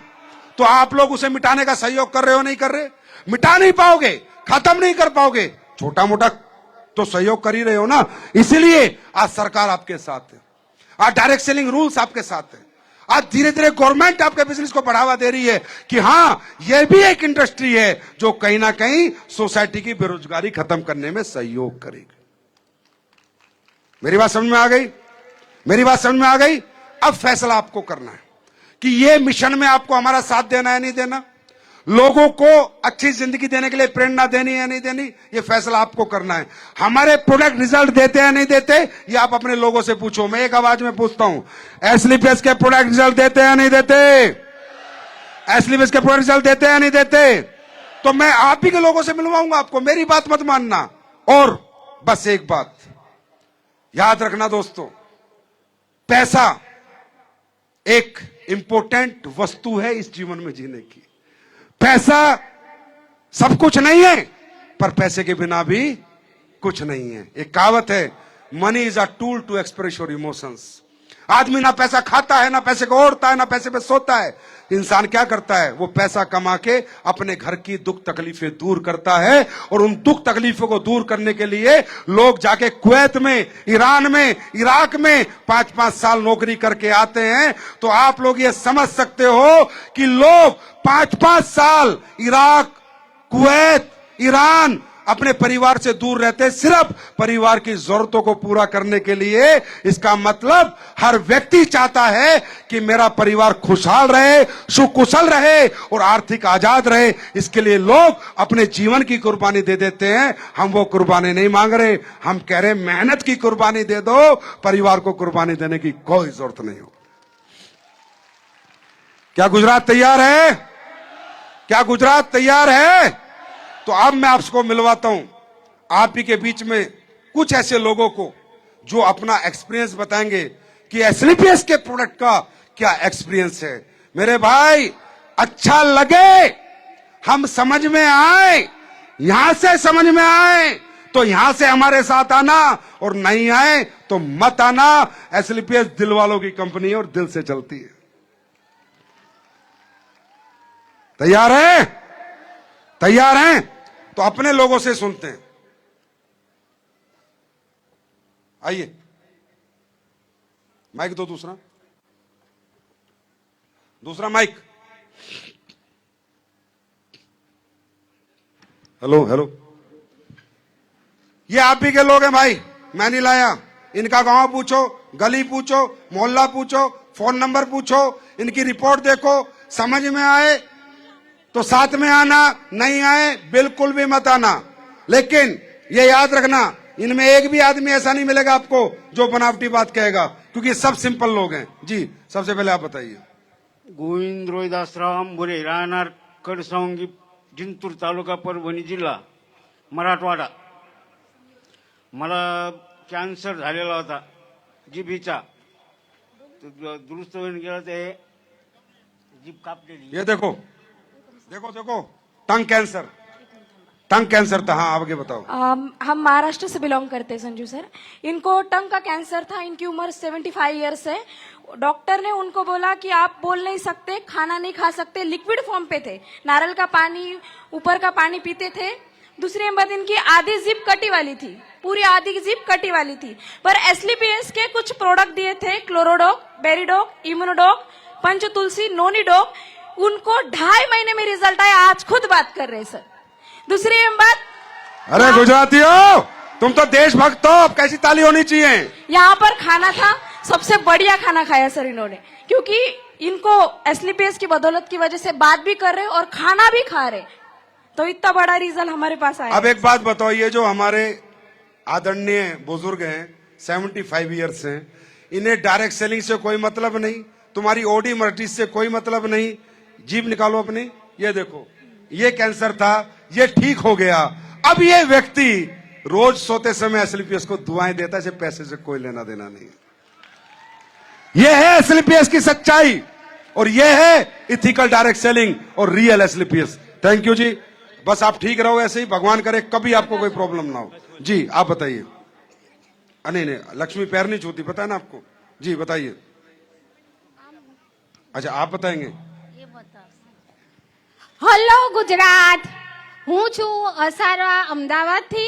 तो आप लोग उसे मिटाने का सहयोग कर रहे हो? नहीं कर रहे? मिटा नहीं पाओगे, खत्म नहीं कर पाओगे, छोटा मोटा तो सहयोग कर ही रहे हो ना। इसीलिए आज सरकार आपके साथ है, आज डायरेक्ट सेलिंग रूल्स आपके साथ है, आज धीरे धीरे गवर्नमेंट आपके बिजनेस को बढ़ावा दे रही है कि हां यह भी एक इंडस्ट्री है जो कहीं ना कहीं सोसाइटी की बेरोजगारी खत्म करने में सहयोग करेगी। मेरी बात समझ में आ गई? मेरी बात समझ में आ गई? अब फैसला आपको करना है कि ये मिशन में आपको हमारा साथ देना है नहीं देना, लोगों को अच्छी जिंदगी देने के लिए प्रेरणा देनी है नहीं देनी, ये फैसला आपको करना है। हमारे प्रोडक्ट रिजल्ट देते हैं नहीं देते, ये आप अपने लोगों से पूछो। मैं एक आवाज में पूछता हूं, एसलीपीएस के प्रोडक्ट रिजल्ट देते हैं नहीं देते? एसलीपीएस के प्रोडक्ट रिजल्ट देते हैं नहीं देते? तो मैं आप ही के लोगों से मिलवाऊंगा आपको, मेरी बात मत मानना। और बस एक बात याद रखना दोस्तों, पैसा एक इंपॉर्टेंट वस्तु है इस जीवन में जीने की। पैसा सब कुछ नहीं है, पर पैसे के बिना भी कुछ नहीं है। एक कहावत है, money is a tool to express your emotions. आदमी ना पैसा खाता है, ना पैसे को ओढ़ता है, ना पैसे पे सोता है। इंसान क्या करता है? वो पैसा कमा के अपने घर की दुख तकलीफें दूर करता है, और उन दुख तकलीफों को दूर करने के लिए लोग जाके कुवैत में, ईरान में, इराक में 5-5 साल नौकरी करके आते हैं। तो आप लोग ये समझ सकते हो कि लोग 5-5 साल इराक, कुवैत, ईरान अपने परिवार से दूर रहते सिर्फ परिवार की जरूरतों को पूरा करने के लिए। इसका मतलब हर व्यक्ति चाहता है कि मेरा परिवार खुशहाल रहे, सुकुशल रहे और आर्थिक आजाद रहे। इसके लिए लोग अपने जीवन की कुर्बानी दे देते हैं। हम वो कुर्बानी नहीं मांग रहे, हम कह रहे हैं मेहनत की कुर्बानी दे दो, परिवार को कुर्बानी देने की कोई जरूरत नहीं हो। क्या गुजरात तैयार है? क्या गुजरात तैयार है? तो अब मैं आपको मिलवाता हूं आप ही के बीच में कुछ ऐसे लोगों को जो अपना एक्सपीरियंस बताएंगे कि एसलीपीएस के प्रोडक्ट का क्या एक्सपीरियंस है। मेरे भाई, अच्छा लगे, हम समझ में आए, यहां से समझ में आए तो यहां से हमारे साथ आना, और नहीं आए तो मत आना। एसलीपीएस दिल वालों की कंपनी है और दिल से चलती है। तैयार है? तैयार हैं? तो अपने लोगों से सुनते हैं। आइए, माइक दो, दूसरा माइक। हेलो हेलो, ये आप ही के लोग हैं भाई, मैं नहीं लाया। इनका गांव पूछो, गली पूछो, मोहल्ला पूछो, फोन नंबर पूछो, इनकी रिपोर्ट देखो। समझ में आए तो साथ में आना, नहीं आए बिल्कुल भी मत आना। लेकिन ये याद रखना, इनमें एक भी आदमी ऐसा नहीं मिलेगा आपको जो बनावटी बात कहेगा, क्योंकि सब सिंपल लोग हैं। जी, सबसे पहले आप बताइए। गोविंद रोहिदासराव आंबोरे, राहणार कडसावंगी, जिंतूर तालुका, परभणी जिल्हा, मराठवाडा. मला कॅन्सर झालेला होता जिभीचा, दुरुस्त होऊन गेला, ते जीभ कापलेली. ये देखो, देखो देखो, टंग कैंसर था। हाँ आगे बताओ। हम महाराष्ट्र से बिलोंग करते हैं संजू सर। इनको टंग का कैंसर था। इनकी उम्र 75 ईयर्स है। डॉक्टर ने उनको बोला कि आप बोल नहीं सकते, खाना नहीं खा सकते, लिक्विड फॉर्म पे थे, नारियल का पानी, ऊपर का पानी पीते थे। दूसरी बात, इनकी आधी जिप कटी वाली थी, पूरी आधी जिप कटी वाली थी। पर एसलीपीएस के कुछ प्रोडक्ट दिए थे, क्लोरोडॉक, बेरीडॉक, इम्यूनोडॉक, पंच तुलसी, नोनीडॉक। उनको 2.5 महीने में रिजल्ट आया। आज खुद बात कर रहे सर। दूसरी बात, अरे गुजरातियों, तुम तो देशभक्त हो, अब कैसी ताली होनी चाहिए। यहाँ पर खाना था, सबसे बढ़िया खाना खाया सर इन्होंने, क्योंकि इनको एसलीपीएस की बदौलत की वजह से बात भी कर रहे और खाना भी खा रहे, तो इतना बड़ा रिजल्ट हमारे पास आया। अब एक बात बताओ, ये जो हमारे आदरणीय बुजुर्ग हैं, 75 ईयर्स हैं, इन्हें डायरेक्ट सेलिंग से कोई मतलब नहीं, तुम्हारी ओडी मर्टिस से कोई मतलब नहीं। जीभ निकालो अपनी। ये देखो, ये कैंसर था, ये ठीक हो गया। अब ये व्यक्ति रोज सोते समय एसलीपीएस को दुआएं देता है, इसे पैसे से कोई लेना देना नहीं। ये है एसलीपीएस की सच्चाई, और ये है इथिकल डायरेक्ट सेलिंग और रियल एसलीपीएस। थैंक यू जी। बस आप ठीक रहो ऐसे ही, भगवान करे कभी आपको कोई प्रॉब्लम ना हो। जी आप बताइए। नहीं, लक्ष्मी पैर नहीं छूती, पता है ना आपको। जी बताइए। अच्छा आप बताएंगे। હલો ગુજરાત, હું છું અસારવા અમદાવાદથી।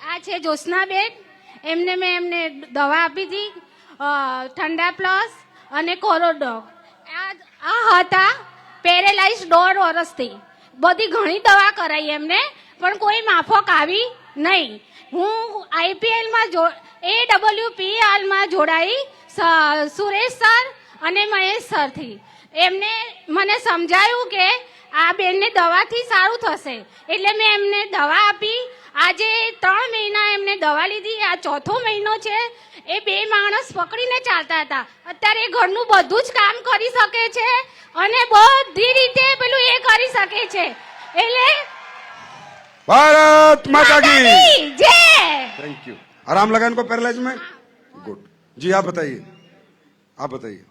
આ છે જ્યોત્સનાબેન, મેં એમને દવા આપી હતી, ઠંડા પ્લસ અને કોરોડોક। આ હતા પેરેલાઇઝ 1.5 વર્ષથી। બધી ઘણી દવા કરાઈ એમને, પણ કોઈ માફક આવી નહીં। હું આઈપીએલમાં AWPLમાં જોડાઈ સુરેશ સર અને મહેશ સરથી। એમને મને સમજાયું કે આ બેનને દવાથી સારું થશે, એટલે મેં એમને દવા આપી। આજે 3 મહિના એમને દવા લીધી, આ ચોથો મહિનો છે। એ 2 માણસ પકડીને ચાલતા હતા, અત્યારે એ ઘરનું બધું જ કામ કરી શકે છે અને બધી રીતે પેલું એ કરી શકે છે। એટલે भारत माता की જય। Thank you. आराम लगा इनको पैरालाइज में। गुड। जी आप बताइए, आप बताइए,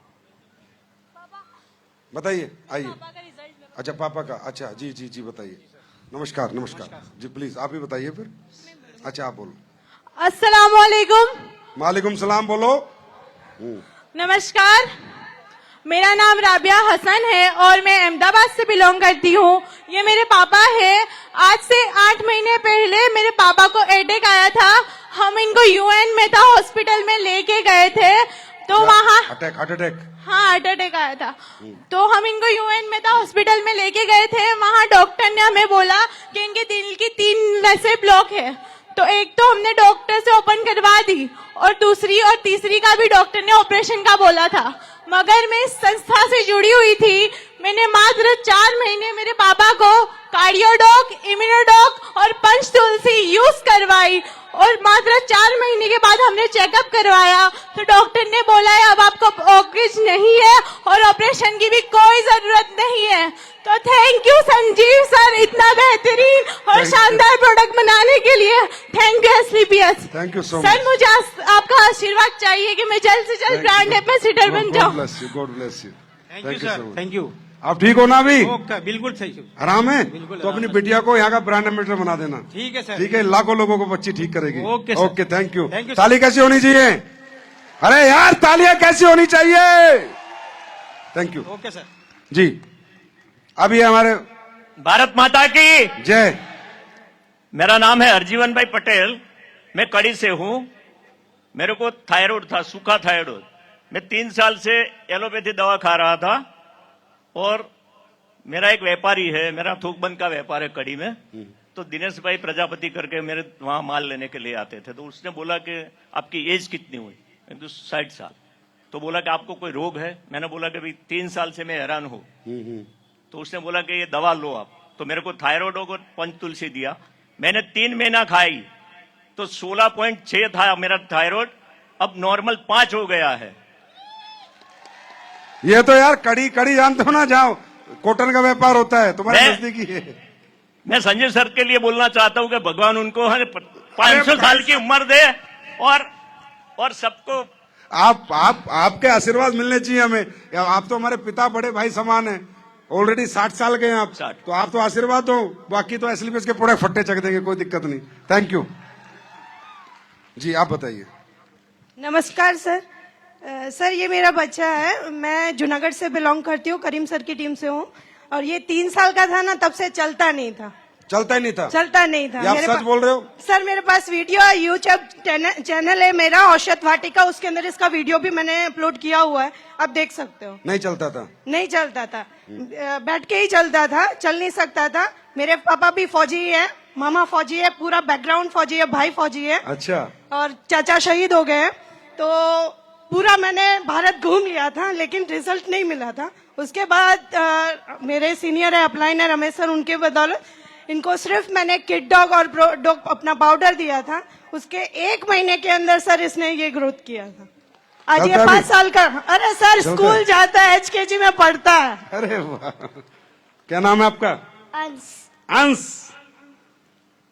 बताइए आइए। अच्छा पापा का, अच्छा जी जी जी बताइए। नमस्कार नमस्कार जी, प्लीज आप ही बताइए फिर। अच्छा आप बोलो। अस्सलामुअलैकुम। वालेकुम सलाम, बोलो। नमस्कार, मेरा नाम राबिया हसन है और मैं अहमदाबाद से बिलोंग करती हूँ। ये मेरे पापा है। आज से 8 महीने पहले मेरे पापा को अटैक आया था। हम इनको यूएन मेहता हॉस्पिटल में लेके गए थे, तो वहाँ हार्ट अटैक। हाँ हार्ट अटैक आया था। तो हम इनको यूएन मेहता हॉस्पिटल में लेके गए थे। वहाँ डॉक्टर ने हमें बोला कि इनके दिल की 3 नसें ब्लॉक है। तो एक तो हमने डॉक्टर से ओपन करवा दी, और दूसरी और तीसरी का भी डॉक्टर ने ऑपरेशन का बोला था। मगर मैं इस संस्था से जुड़ी हुई थी। मैंने मात्र 4 महीने मेरे पापा को कार्डियोडॉक, इम्यूनोडॉक और पंच तुलसी यूज करवाई, और मात्र 4 महीने के बाद हमने चेकअप करवाया तो डॉक्टर ने बोला है अब आपको ऑक्सीजन नहीं है और ऑपरेशन की भी कोई जरूरत नहीं है। तो थैंक यू संजीव सर, इतना बेहतरीन और शानदार प्रोडक्ट बनाने के लिए। Thank you SLPS. Thank you so sir much. मुझे आपका आशीर्वाद चाहिए कि मैं जल्द से जल्द ब्रांड एम्बेसडर बन जाऊं। God bless you. Thank you sir, thank you. आप ठीक हो ना अभी? ओके, बिल्कुल सही। आराम है? बिल्कुल तो अपनी आराम है। बिटिया को यहाँ का ब्रांड एम्बेसडर बना देना। ठीक है सर। ठीक है, लाखों लोगों को बच्ची ठीक करेगी। Okay sir. Okay thank you. Thank you sir. ताली कैसी होनी चाहिए? अरे यार तालियां कैसी होनी चाहिए? Thank you. Okay sir. जी अभी हमारे भारत माता की जय। मेरा नाम है हरजीवन भाई पटेल, मैं कड़ी से हूं। मेरे को थायराइड था, सूखा थायराइड। मैं 3 साल से एलोपैथी दवा खा रहा था, और मेरा एक व्यापारी है, मेरा थूकबंद का व्यापार है कड़ी में। तो दिनेश भाई प्रजापति करके मेरे वहां माल लेने के लिए आते थे। तो उसने बोला कि आपकी एज कितनी हुई? मैं तो 60 साल। तो बोला कि आपको कोई रोग है? मैंने बोला कि भाई 3 साल से मैं हैरान हूं। तो उसने बोला कि ये दवा लो आप। तो मेरे को थायराइड और पंच तुलसी दिया। मैंने 3 महीना खाई तो 16.6 था मेरा थायराइड, अब नॉर्मल 5 हो गया है। ये तो यार कड़ी कड़ी जानते हो ना, जाओ कॉटन का व्यापार होता है, तुम्हारे मैं- नजदीकी है। मैं संजय सर के लिए बोलना चाहता हूं कि भगवान उनको 500 साल की उम्र दे, और सबको आपके आशीर्वाद मिलने चाहिए हमें। आप तो हमारे पिता बड़े भाई समान हैं। ऑलरेडी 60 साल के हैं आप, 60। तो आप तो आशीर्वाद दो, बाकी तो एसलीपीएस के प्रोडक्ट फट्टे चक देंगे, कोई दिक्कत नहीं। थैंक यू जी, आप बताइए। नमस्कार सर। सर ये मेरा बच्चा है, मैं जूनागढ़ से बिलोंग करती हूँ, करीम सर की टीम से हूँ, और ये 3 साल का था ना, तब से चलता नहीं था। चलता ही नहीं था? चलता नहीं था। ये आप सच बोल रहे हो? सर मेरे पास वीडियो है, यूट्यूब चैनल है मेरा औषध वाटिका, उसके अंदर इसका वीडियो भी मैंने अपलोड किया हुआ है, आप देख सकते हो। नहीं चलता था? नहीं चलता था, बैठ के ही चलता था, चल नहीं सकता था। मेरे पापा भी फौजी है, मामा फौजी है, पूरा बैकग्राउंड फौजी है, भाई फौजी है, अच्छा। और चाचा शहीद हो गए हैं। तो पूरा मैंने भारत घूम लिया था, लेकिन रिजल्ट नहीं मिला था। उसके बाद मेरे सीनियर है अपलाइन है रमेश सर, उनके बदौलत इनको सिर्फ मैंने किड डॉग और प्रो डॉग अपना पाउडर दिया था, उसके 1 महीने के अंदर सर इसने ये ग्रोथ किया था। आज ये चलता 5 भी? साल का, अरे सर चलता स्कूल है? जाता है, HKG में पढ़ता है। अरे वाह, क्या नाम है आपका? अंश।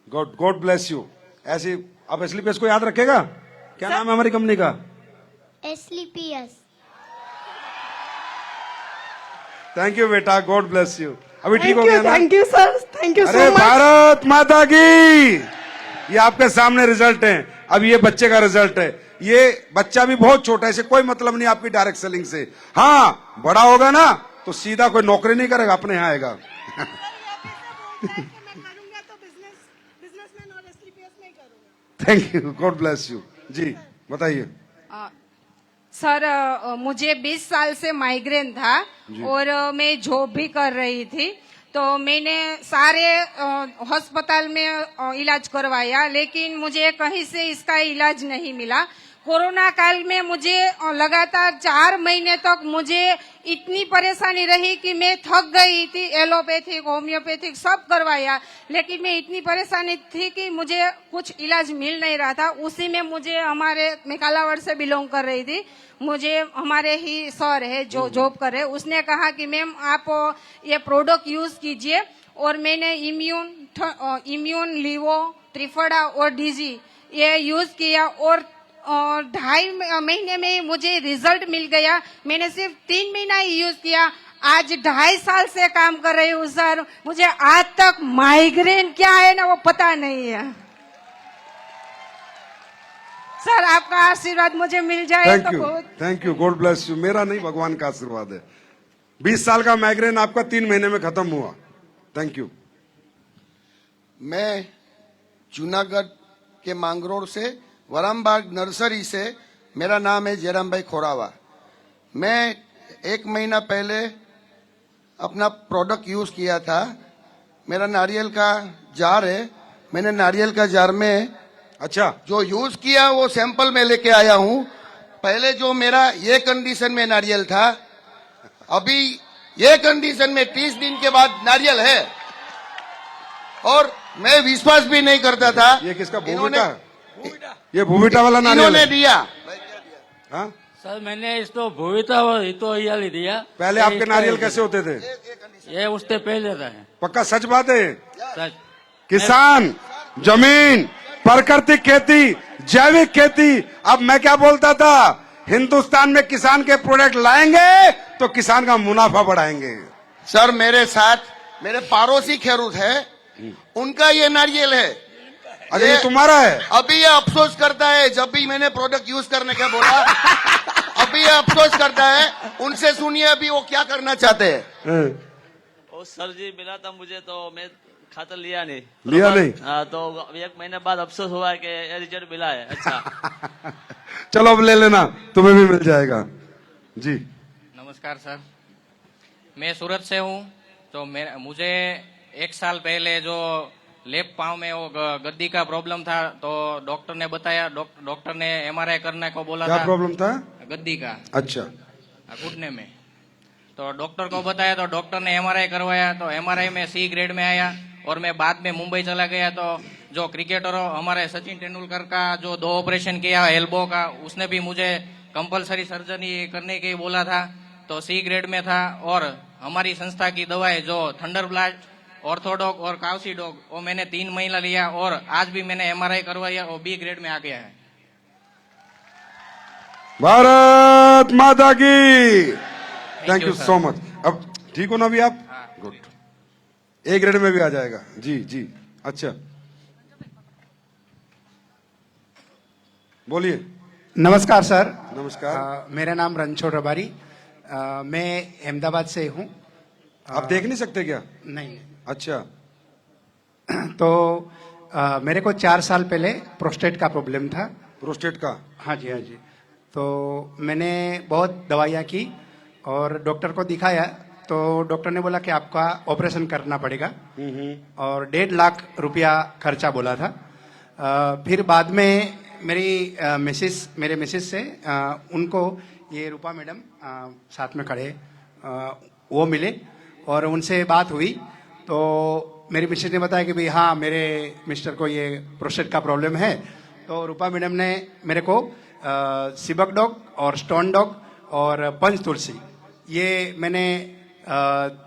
God God bless you. ऐसे आप एसलीपीएस को याद रखेगा? क्या नाम है हमारी कंपनी का? एसलीपीएस। थैंक यू बेटा, गॉड ब्लेस यू। अभी ठीक हो गया ना? Thank you sir, thank you अरे सो मच। भारत माता की, ये आपके सामने रिजल्ट है। अब ये बच्चे का रिजल्ट है। ये बच्चा भी बहुत छोटा है, इसे कोई मतलब नहीं आपकी डायरेक्ट सेलिंग से। हाँ, बड़ा होगा ना तो सीधा कोई नौकरी नहीं करेगा, अपने यहाँ आएगा। Thank you, God bless you. जी बताइए। सर मुझे 20 साल से माइग्रेन था और मैं जॉब भी कर रही थी, तो मैंने सारे अस्पताल में इलाज करवाया, लेकिन मुझे कहीं से इसका इलाज नहीं मिला। कोरोना काल में मुझे लगातार 4 महीने तक मुझे इतनी परेशानी रही कि मैं थक गई थी। एलोपैथिक, होम्योपैथिक सब करवाया, लेकिन मैं इतनी परेशानी थी कि मुझे कुछ इलाज मिल नहीं रहा था। उसी में मैं कालावड़ से बिलोंग कर रही थी, मुझे हमारे ही सर है जो जॉब कर रहे, उसने कहा कि मैम आप ये प्रोडक्ट यूज कीजिए, और मैंने इम्यून लीवो, त्रिफला और डीजी ये यूज किया, और 2.5 महीने में मुझे रिजल्ट मिल गया। मैंने सिर्फ 3 महीना ही यूज किया, आज 2.5 साल से काम कर रही हूँ सर। मुझे आज तक माइग्रेन क्या है ना वो पता नहीं है सर, आपका आशीर्वाद मुझे मिल जाए थैंक तो यू, बहुत। Thank you, God bless you. मेरा नहीं, भगवान का आशीर्वाद है। 20 साल का माइग्रेन आपका 3 महीने में खत्म हुआ। Thank you. मैं जूनागढ़ के मांगरोळ से, वरामबाग नर्सरी से, मेरा नाम है जयराम भाई खोरावा। मैं 1 महीना पहले अपना प्रोडक्ट यूज किया था। मेरा नारियल का जार है, मैंने नारियल का जार में अच्छा जो यूज किया वो सैंपल में लेके आया हूं। पहले जो मेरा ये कंडीशन में नारियल था, अभी ये कंडीशन में 30 दिन के बाद नारियल है, और मैं विश्वास भी नहीं करता था। ये किसका? भूविटा? ये भूविटा वाला नारियल इन्होंने है? दिया। हाँ? सर मैंने इसको भूविता और हितोहियाली दिया। पहले आपके नारियल कैसे होते थे? ये उससे पहले था। पक्का सच बात है? सच। किसान, जमीन, प्राकृतिक खेती, जैविक खेती। अब मैं क्या बोलता था, हिंदुस्तान में किसान के प्रोडक्ट लाएंगे तो किसान का मुनाफा बढ़ाएंगे। सर मेरे साथ मेरे पड़ोसी खेरूत है, उनका ये नारियल है। अरे ये तुम्हारा है? अभी ये अफसोस करता है, जब भी मैंने प्रोडक्ट यूज करने का बोला अभी ये अफसोस करता है। उनसे सुनिए अभी वो क्या करना चाहते हैं। ओ सर जी मिला था मुझे, तो मैं खातर लिया नहीं। लिया नहीं? हाँ, तो 1 महीने बाद अफसोस हुआ कि ये रिजल्ट मिला है। अच्छा चलो अब ले लेना, तुम्हें भी मिल जाएगा। जी नमस्कार सर, मैं सूरत से हूँ। तो मुझे 1 साल पहले जो लेफ्ट पाँव में वो गद्दी का प्रॉब्लम था, तो डॉक्टर ने बताया, डॉक्टर ने MRI करने को बोला था। क्या प्रॉब्लम था? गद्दी का। अच्छा। घुटने में। तो डॉक्टर को बताया, तो डॉक्टर ने MRI करवाया, तो MRI में C ग्रेड में आया, और मैं बाद में मुंबई चला गया। तो जो क्रिकेटरों हमारे सचिन तेंदुलकर का जो 2 ऑपरेशन किया एल्बो का, उसने भी मुझे कंपलसरी सर्जरी करने के बोला था, तो C ग्रेड में था। और हमारी संस्था की दवाएं जो थंडर ब्लास्ट, ऑर्थोडॉक और काउसीडॉक, वो मैंने 3 महीना लिया, और आज भी मैंने MRI करवाया और B ग्रेड में आ गया है। भारत माता की। Thank you so much. अब ठीक हो ना अभी आप? गुड। ए ग्रेड में भी आ जाएगा। जी जी, अच्छा बोलिए। नमस्कार सर। नमस्कार। मेरा नाम रणछोड़ रबारी, मैं अहमदाबाद से हूँ। आप देख नहीं सकते क्या? नहीं। अच्छा। तो मेरे को 4 साल पहले प्रोस्टेट का प्रॉब्लम था। प्रोस्टेट का? हाँ जी हाँ जी। तो मैंने बहुत दवाइयाँ की और डॉक्टर को दिखाया, तो डॉक्टर ने बोला कि आपका ऑपरेशन करना पड़ेगा और 1.5 लाख रुपया खर्चा बोला था। फिर बाद में मेरे मिसेस से उनको ये रूपा मैडम साथ में खड़े वो मिले और उनसे बात हुई, तो मेरी मिसेस ने बताया कि भाई हाँ मेरे मिस्टर को ये प्रोस्टेट का प्रॉब्लम है। तो रूपा मैडम ने मेरे को सिबक डॉग और स्टोन डॉग और पंच तुलसी ये मैंने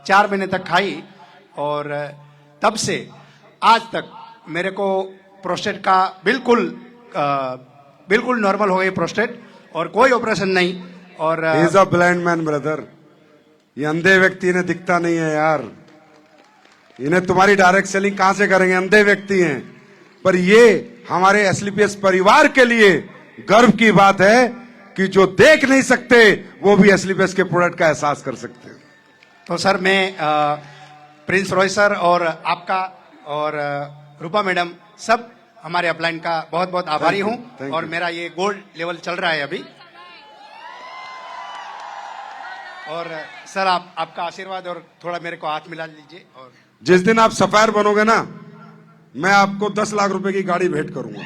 4 महीने तक खाई और तब से आज तक मेरे को प्रोस्टेट का बिल्कुल नॉर्मल हो गई प्रोस्टेट और कोई ऑपरेशन नहीं। और he is a blind man brother. ये अंधे व्यक्ति इन्हें दिखता नहीं है यार, इन्हें तुम्हारी डायरेक्ट सेलिंग कहां से करेंगे? अंधे व्यक्ति हैं। पर ये हमारे एसलीपीएस परिवार के लिए गर्व की बात है कि जो देख नहीं सकते वो भी एसलीपीएस के प्रोडक्ट का एहसास कर सकते हैं। तो सर मैं प्रिंस रॉय सर और आपका और रूपा मैडम सब हमारे अपलाइन का बहुत बहुत आभारी हूं। और मेरा ये गोल्ड लेवल चल रहा है अभी। और सर आपका आशीर्वाद और थोड़ा मेरे को हाथ मिला लीजिए। और जिस दिन आप सफायर बनोगे ना, मैं आपको 10 लाख रुपए की गाड़ी भेंट करूंगा।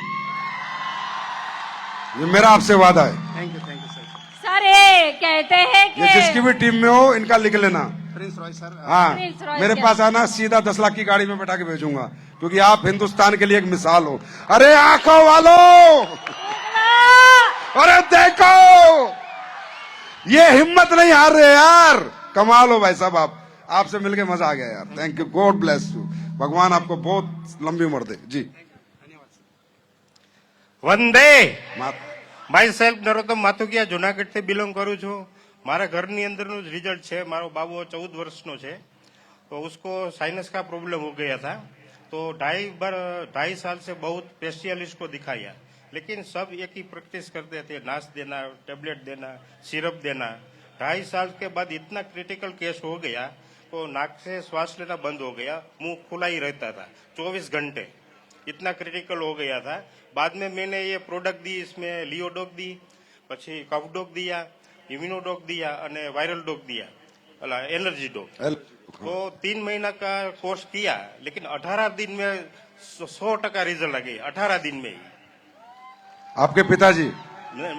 ये मेरा आपसे वादा है। Thank you sir. सर ये कहते हैं ये जिसकी भी टीम में हो इनका लिख लेना। Prince Roy sir. हाँ, प्रिंस रॉय मेरे क्या? पास आना, सीधा 10 लाख की गाड़ी में बैठा के भेजूंगा, क्योंकि आप हिंदुस्तान के लिए एक मिसाल हो। अरे आंखों वालों, अरे देखो, ये हिम्मत नहीं हार रहे यार। कमाल हो भाई साहब, आपसे मिलके मजा आ गया यार। Thank you, God bless you. भगवान आपको बहुत लंबी उम्र दे जी। વંદે मात માય સેલ્ફ નરોત્તમ માથુકિયા જુનાગઢથી બિલોંગ કરું છું। મારા ઘરની અંદરનું જ રિઝલ્ટ છે। મારો બાબુ 14 વર્ષનો છે, तो उसको साइनस का प्रॉब्लम हो गया था। तो 2.5 साल से बहुत स्पेशलिस्ट को दिखाया, लेकिन सब एक ही प्रैक्टिस करते थे, नाश देना, टेबलेट देना, सिरप देना। 2.5 साल के बाद इतना क्रिटिकल केस हो गया, तो नाक से श्वास लेना बंद हो गया, मुंह खुला ही रहता था 24 घंटे, इतना क्रिटिकल हो गया था। बाद में मैंने ये प्रोडक्ट दी, इसमें लियोडॉग दी, પછી कफ डॉग दिया, इम्यूनोडॉग दिया और वायरल डॉग दिया, एनर्जी डॉग। तो 3 महीना का कोर्स किया, लेकिन 18 दिन में 100% रिजल्ट आ गई। 18 दिन में ही। आपके पिताजी?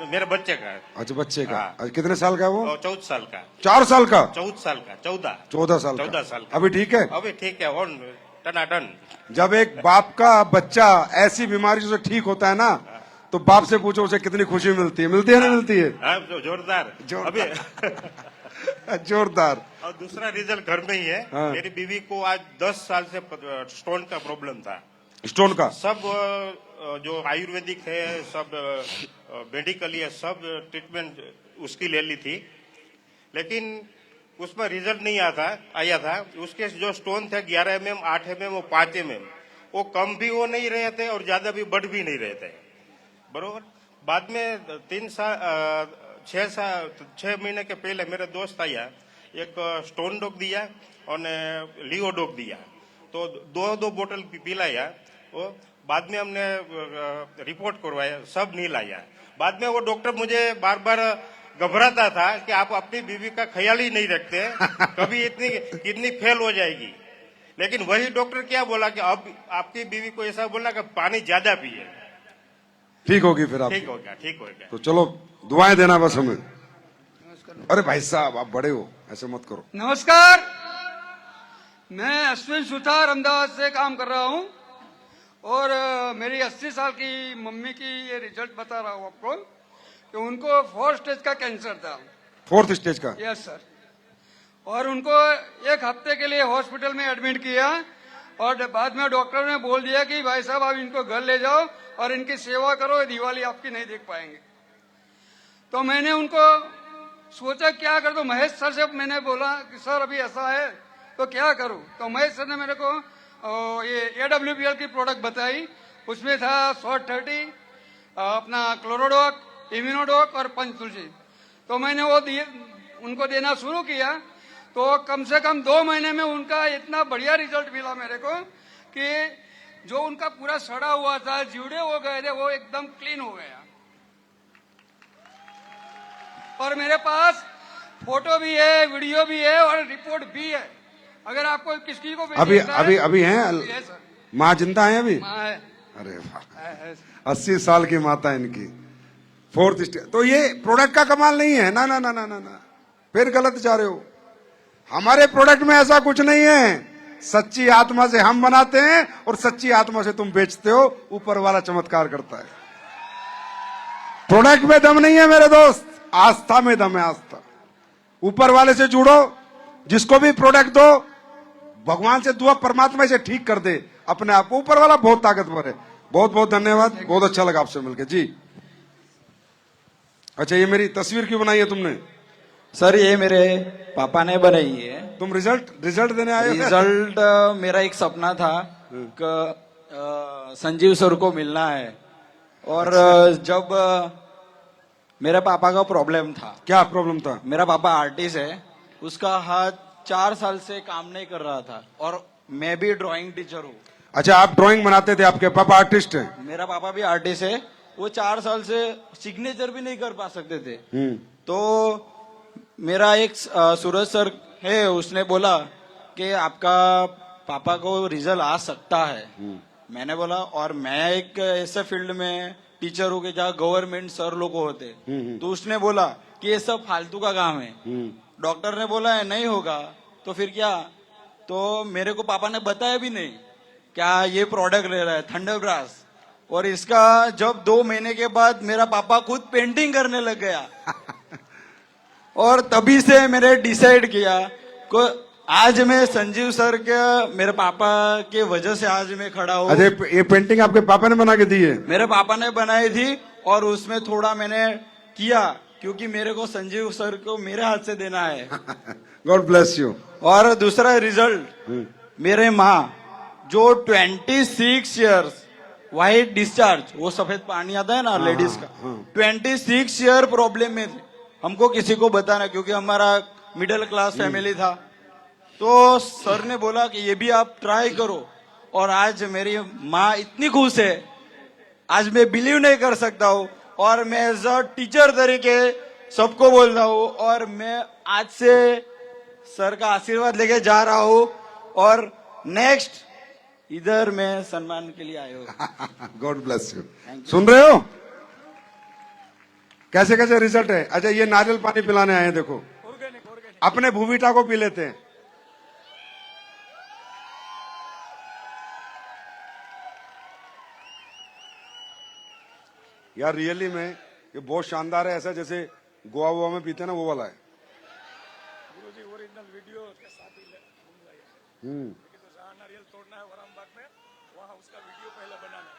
मेरे बच्चे का। अच्छा, बच्चे का। हाँ। कितने साल का है वो? 14 साल का। 4 साल का? 14 साल का। 14 साल का। 14 साल का। अभी ठीक है? अभी ठीक है, और टनाटन। जब एक बाप का बच्चा ऐसी बीमारी से ठीक होता है ना, तो बाप से पूछो उसे कितनी खुशी मिलती है। मिलती है नहीं मिलती है? हाँ, जोरदार। अभी जोरदार। और दूसरा रिजल्ट घर में ही है। हाँ। मेरी बीवी को आज 10 साल से स्टोन का प्रॉब्लम था। स्टोन का? सब जो आयुर्वेदिक है, सब मेडिकल है, सब ट्रीटमेंट उसकी ले ली थी, लेकिन उसमें रिजल्ट नहीं आया था। उसके जो स्टोन थे 11 mm, 8 mm और 5 mm, वो कम भी वो नहीं रहे थे और ज्यादा भी बढ़ भी नहीं रहे थे, बरोबर। बाद में 6 महीने के पहले मेरे दोस्त आया, एक स्टोन डॉग दिया और लियो डॉग दिया, तो 2 बोतल पिलाया। वो बाद में हमने रिपोर्ट करवाया, सब नील आया। बाद में वो डॉक्टर मुझे बार बार घबराता था कि आप अपनी बीवी का ख्याल ही नहीं रखते, कभी इतनी किडनी फेल हो जाएगी। लेकिन वही डॉक्टर क्या बोला कि अब आपकी बीवी को ऐसा बोला कि पानी ज्यादा पिए, ठीक होगी। फिर आप ठीक हो गया, ठीक हो गया। तो चलो दुआएं देना बस हमें। अरे भाई साहब, आप बड़े हो, ऐसे मत करो। नमस्कार, मैं अश्विन सुथार अहमदाबाद से काम कर रहा हूं और मेरी 80 साल की मम्मी की ये रिजल्ट बता रहा हूं आपको कि उनको 4th स्टेज का कैंसर था। 4th स्टेज का? Yes sir. और उनको 1 हफ्ते के लिए हॉस्पिटल में एडमिट किया और बाद में डॉक्टर ने बोल दिया कि भाई साहब आप इनको घर ले जाओ और इनकी सेवा करो, दिवाली आपकी नहीं देख पाएंगे। तो मैंने उनको सोचा क्या कर दो। महेश सर से मैंने बोला कि सर अभी ऐसा है तो क्या करूं? तो महेश सर ने मेरे को ये AWPL की प्रोडक्ट बताई। उसमें था शॉर्ट 30, अपना क्लोरोडॉक, इम्यूनोडॉक और पंचतुलसी। तो मैंने वो दिए, उनको देना शुरू किया। तो कम से कम 2 महीने में उनका इतना बढ़िया रिजल्ट मिला मेरे को कि जो उनका पूरा सड़ा हुआ था, जीवड़े हो गए थे, वो एकदम क्लीन हो गया। और मेरे पास फोटो भी है, वीडियो भी है और रिपोर्ट भी है। अगर आपको किसी को भी अभी देखना अभी है, अभी हैं अभी है सर। माँ जिंदा है अभी? हाँ है, अरे वाह, है। 80 साल की माता है इनकी, 4th स्टेज। तो ये प्रोडक्ट का कमाल नहीं है ना, ना ना ना ना ना, फिर गलत जा रहे हो। हमारे प्रोडक्ट में ऐसा कुछ नहीं है। सच्ची आत्मा से हम बनाते हैं और सच्ची आत्मा से तुम बेचते हो। ऊपर वाला चमत्कार करता है। प्रोडक्ट में दम नहीं है मेरे दोस्त, आस्था में दम है, आस्था। ऊपर वाले से जुड़ो, जिसको भी प्रोडक्ट दो, भगवान से दुआ, परमात्मा इसे ठीक कर दे अपने आप को। ऊपर वाला बहुत ताकतवर है। बहुत बहुत धन्यवाद, बहुत अच्छा लगा आपसे मिलकर जी। अच्छा, ये मेरी तस्वीर क्यों बनाई है तुमने? सर ये मेरे पापा ने बनाई है। तुम रिजल्ट देने आए हो? रिजल्ट मेरा एक सपना था कि संजीव सर को मिलना है। और जब मेरे पापा का प्रॉब्लम था। क्या प्रॉब्लम था? मेरा पापा आर्टिस्ट है, उसका हाथ 4 साल से काम नहीं कर रहा था और मैं भी ड्राइंग टीचर हूँ। अच्छा, आप ड्राइंग बनाते थे, आपके पापा आर्टिस्ट हैं? मेरा पापा भी आर्टिस्ट है। वो 4 साल से सिग्नेचर भी नहीं कर पा सकते थे। तो मेरा एक सूरज सर है, उसने बोला कि आपका पापा को रिजल्ट आ सकता है। मैंने बोला, और मैं एक ऐसे फील्ड में टीचर हूँ कि जहाँ गवर्नमेंट सर लोग होते। तो उसने बोला कि ये सब फालतू का काम है। डॉक्टर ने बोला है नहीं होगा, तो फिर क्या? तो मेरे को पापा ने बताया भी नहीं क्या ये प्रोडक्ट ले रहा है थंडरब्रास। और इसका जब 2 महीने के बाद मेरा पापा खुद पेंटिंग करने लग गया। और तभी से मैंने डिसाइड किया को आज मैं संजीव सर के, मेरे पापा के वजह से आज मैं खड़ा हूँ। अरे, ये पेंटिंग आपके पापा ने बना के दी है? मेरे पापा ने बनाई थी और उसमें थोड़ा मैंने किया क्योंकि मेरे को संजीव सर को मेरे हाथ से देना है। God bless you. और दूसरा रिजल्ट, मेरे माँ जो 26 इयर्स व्हाइट डिस्चार्ज, वो सफेद पानी आता है ना लेडीज का, 26 ईयर प्रॉब्लम में थे। हमको किसी को बताना, क्योंकि हमारा मिडिल क्लास फैमिली था। तो सर ने बोला कि ये भी आप ट्राई करो। और आज मेरी माँ इतनी खुश है, आज मैं बिलीव नहीं कर सकता हूँ। और मैं एज अ टीचर तरीके सबको बोल रहा हूँ, और मैं आज से सर का आशीर्वाद लेके जा रहा हूँ। और नेक्स्ट इधर मैं सम्मान के लिए आया हूँ। God bless you. सुन रहे हो कैसे कैसे रिजल्ट है? अच्छा, ये नारियल पानी पिलाने आए हैं, देखो अपने भूविटा को पी लेते हैं। यार रियली में ये बहुत शानदार है, ऐसा जैसे गोवा वोवा में पीते हैं ना, वो वाला है। नारियल तोड़ना है वरामबाग में, वहाँ उसका वीडियो पहले बनाना,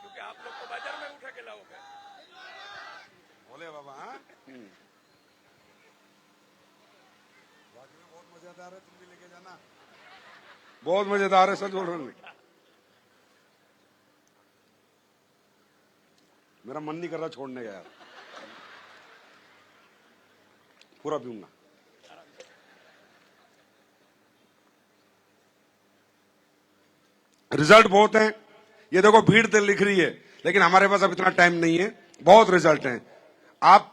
क्योंकि आप लोग को बाजार में उठा के लाओगे। बोले बाबा, हाँ बहुत मजेदार है, तुम भी लेके जाना। बहुत मजेदार है, सच बोल रहा हूँ। मेरा मन नहीं कर रहा छोड़ने का यार, पूरा पीऊंगा। रिजल्ट बहुत हैं, ये देखो भीड़ तो लिख रही है, लेकिन हमारे पास अब इतना टाइम नहीं है। बहुत रिजल्ट हैं। आप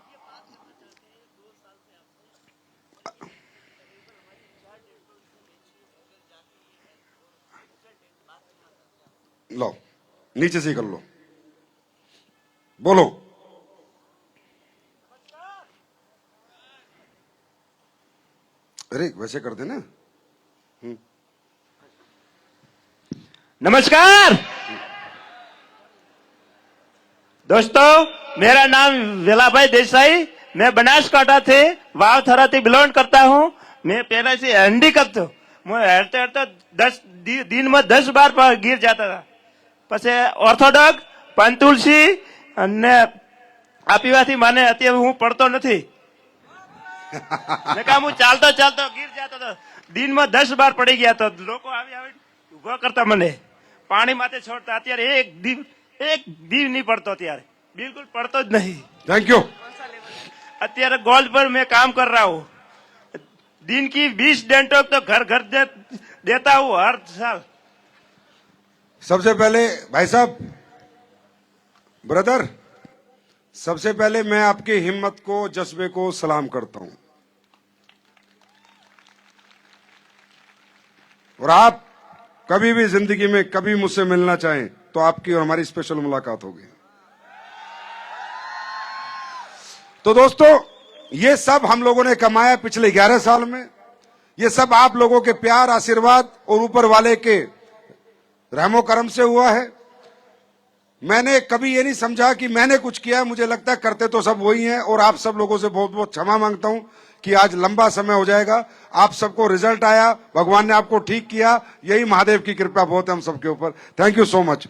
लो, नीचे से ही कर लो, बोलो। अरे वैसे कर देना। नमस्कार दोस्तों, मेरा नाम वेलाभाई देसाई, मैं बनासकांठा थे वावथरा थी बिलोंग करता हूँ। मैं पहले से हैंडीकैप थो, मैं हरते हरते 10 दिन में 10 बार गिर जाता था। પછી ઓર્થોડોક્સ પંતુલસી અને આપીવાથી મને અત્યારે હું પડતો નથી. મેં કામ હું ચાલતો ચાલતો ગીર જતો હતો. दिन में 10 बार पड़ी गया तो लोग उभा करता मने पानी माथे छोड़ता અત્યારે એક દીવ नहीं पड़तो અત્યારે बिल्कुल पड़तो ज नहीं। Thank you. અત્યારે गोल्ड पर मैं काम कर रहा हूँ, दिन की 20 डेंटो तो घर घर देता हूँ हर साल। सबसे पहले भाई साहब, ब्रदर, सबसे पहले मैं आपकी हिम्मत को, जज्बे को सलाम करता हूं। और आप कभी भी जिंदगी में कभी मुझसे मिलना चाहें तो आपकी और हमारी स्पेशल मुलाकात होगी। तो दोस्तों, ये सब हम लोगों ने कमाया पिछले 11 साल में। ये सब आप लोगों के प्यार, आशीर्वाद और ऊपर वाले के रहमो करम से हुआ है। मैंने कभी ये नहीं समझा कि मैंने कुछ किया, मुझे लगता है करते तो सब वही हैं। और आप सब लोगों से बहुत बहुत क्षमा मांगता हूं कि आज लंबा समय हो जाएगा। आप सबको रिजल्ट आया, भगवान ने आपको ठीक किया, यही महादेव की कृपा बहुत है हम सबके ऊपर। Thank you so much.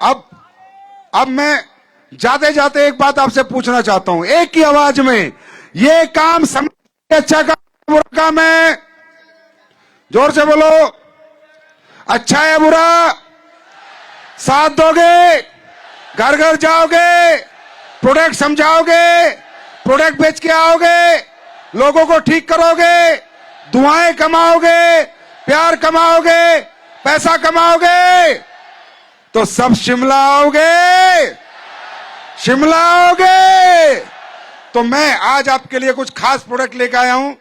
अब मैं जाते जाते एक बात आपसे पूछना चाहता हूं, एक ही आवाज में, ये काम अच्छा काम बुरा काम है? जोर से बोलो, अच्छा है बुरा? साथ दोगे? घर घर जाओगे? प्रोडक्ट समझाओगे? प्रोडक्ट बेच के आओगे? लोगों को ठीक करोगे? दुआएं कमाओगे? प्यार कमाओगे? पैसा कमाओगे? तो सब शिमला आओगे? शिमला आओगे? तो मैं आज आपके लिए कुछ खास प्रोडक्ट लेकर आया हूं।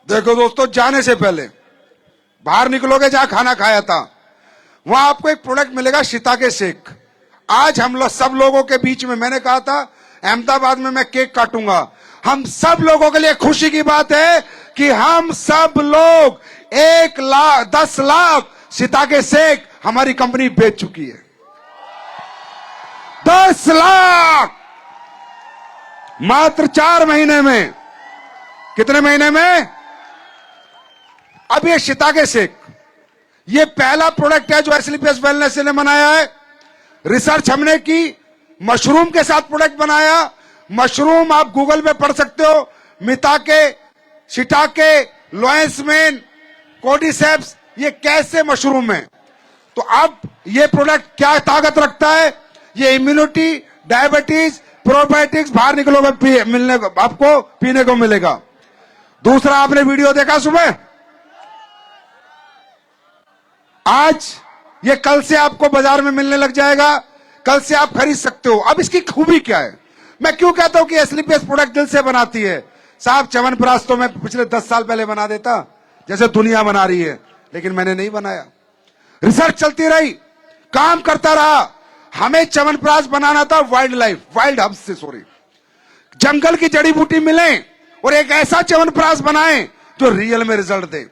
देखो दोस्तों, जाने से पहले बाहर निकलोगे, जहां खाना खाया था वहां आपको एक प्रोडक्ट मिलेगा, शिताके शेक। आज हम लोग सब लोगों के बीच में, मैंने कहा था अहमदाबाद में मैं केक काटूंगा। हम सब लोगों के लिए खुशी की बात है कि हम सब लोग 10 लाख शिताके शेक हमारी कंपनी बेच चुकी है। 10 लाख मात्र 4 महीने में। कितने महीने में? अब ये शिताके शेक, ये पहला प्रोडक्ट है जो एसलीपीएस वेलनेस ने बनाया है। रिसर्च हमने की, मशरूम के साथ प्रोडक्ट बनाया। मशरूम आप गूगल पे पढ़ सकते हो, मिताके, शिटाके, लोएंसमेन, कोडिसेप्स, ये कैसे मशरूम है। तो अब ये प्रोडक्ट क्या ताकत रखता है? ये इम्यूनिटी, डायबिटीज, प्रोबायोटिक्स, बाहर निकलोगे मिलने को, आपको पीने को मिलेगा। दूसरा, आपने वीडियो देखा सुबह, आज ये कल से आपको बाजार में मिलने लग जाएगा, कल से आप खरीद सकते हो। अब इसकी खूबी क्या है? मैं क्यों कहता हूं कि एसलीपीएस प्रोडक्ट दिल से बनाती है? साहब, च्यवनप्राश तो मैं पिछले 10 साल पहले बना देता, जैसे दुनिया बना रही है, लेकिन मैंने नहीं बनाया। रिसर्च चलती रही, काम करता रहा। हमें च्यवनप्राश बनाना था वाइल्ड हर्ब्स से, जंगल की जड़ी बूटी मिले और एक ऐसा च्यवनप्राश बनाएं जो रियल में रिजल्ट दे।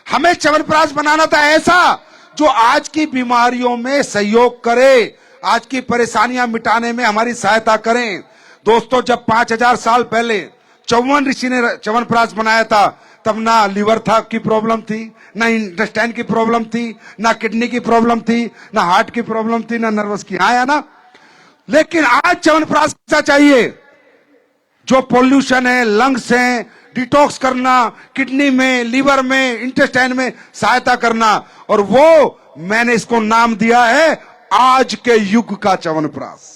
हमें च्यवनप्राश बनाना था ऐसा जो आज की बीमारियों में सहयोग करे, आज की परेशानियां मिटाने में हमारी सहायता करें। दोस्तों, जब 5000 साल पहले चौवन ऋषि ने च्यवनप्राश बनाया था, तब ना लिवर था की प्रॉब्लम थी, ना इंटेस्टाइन की प्रॉब्लम थी, ना किडनी की प्रॉब्लम थी, ना हार्ट की प्रॉब्लम थी, ना नर्वस की। आया ना? लेकिन आज च्यवनप्राश ऐसा चाहिए जो पोल्यूशन है, लंग्स हैं, डिटॉक्स करना, किडनी में, लीवर में, इंटेस्टाइन में सहायता करना। और वो मैंने इसको नाम दिया है आज के युग का च्यवनप्राश।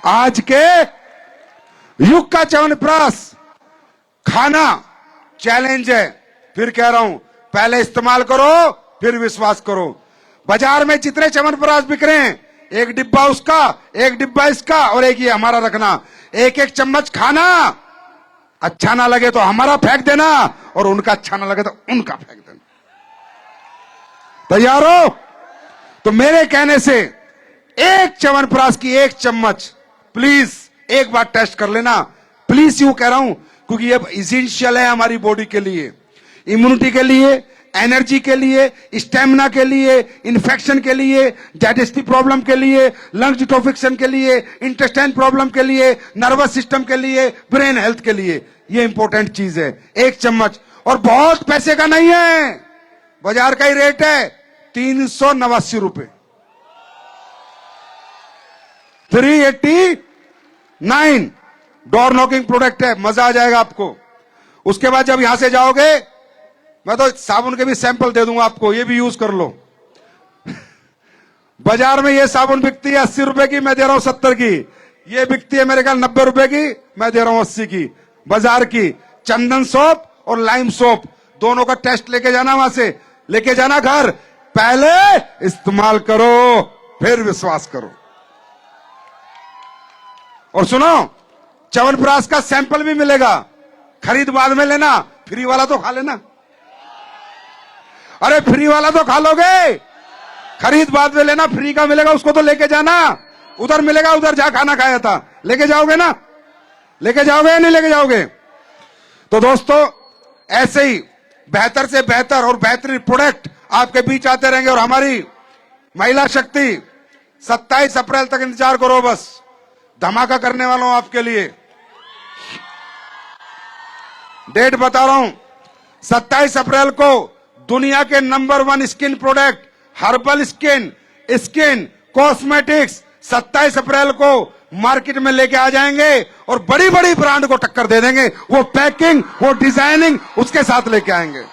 आज के युग का च्यवनप्राश खाना चैलेंज है। फिर कह रहा हूं, पहले इस्तेमाल करो फिर विश्वास करो। बाजार में जितने च्यवनप्राश बिक रहे हैं, एक डिब्बा उसका, एक डिब्बा इसका और एक ये हमारा रखना। एक एक चम्मच खाना, अच्छा ना लगे तो हमारा फेंक देना और उनका अच्छा ना लगे तो उनका फेंक देना। तैयार हो? तो मेरे कहने से एक च्यवनप्राश की एक चम्मच प्लीज एक बार टेस्ट कर लेना। प्लीज यूं कह रहा हूं क्योंकि ये इसेंशियल है हमारी बॉडी के लिए, इम्यूनिटी के लिए, एनर्जी के लिए, स्टेमिना के लिए, इन्फेक्शन के लिए, डाइजेस्टिव प्रॉब्लम के लिए, लंग डिटॉक्सिफिकेशन के लिए, इंटेस्टाइन प्रॉब्लम के लिए, नर्वस सिस्टम के लिए, ब्रेन हेल्थ के लिए। ये इंपॉर्टेंट चीज है। एक चम्मच, और बहुत पैसे का नहीं है, बाजार का ही रेट है 389 रुपए, 389। डोर नॉकिंग प्रोडक्ट है, मजा आ जाएगा आपको। उसके बाद जब यहां से जाओगे मैं तो साबुन के भी सैंपल दे दूंगा आपको, ये भी यूज कर लो। बाजार में ये साबुन बिकती है 80 रुपए की, मैं दे रहा हूं 70 की। ये बिकती है मेरे ख्याल 90 रुपए की, मैं दे रहा हूं 80 की बाजार की। चंदन सोप और लाइम सोप दोनों का टेस्ट लेके जाना, वहां से लेके जाना घर, पहले इस्तेमाल करो फिर विश्वास करो। और सुनो, च्यवनप्राश का सैंपल भी मिलेगा, खरीद बाद में लेना, फ्री वाला तो खा लेना। अरे फ्री वाला तो खा लोगे, खरीद बाद में लेना, फ्री का मिलेगा उसको तो लेके जाना। उधर मिलेगा, उधर जहां खाना खाया था, लेके जाओगे ना, लेके जाओगे या नहीं लेके जाओगे? तो दोस्तों, ऐसे ही बेहतर से बेहतर और बेहतरीन प्रोडक्ट आपके बीच आते रहेंगे। और हमारी महिला शक्ति 27 अप्रैल तक इंतजार करो, बस धमाका करने वाला हूं आपके लिए। डेट बता रहा हूं, 27 अप्रैल को दुनिया के number 1 skin product herbal skin cosmetics 27 अप्रैल को मार्केट में लेके आ जाएंगे और बड़ी बड़ी ब्रांड को टक्कर दे देंगे। वो पैकिंग, वो डिजाइनिंग उसके साथ लेके आएंगे।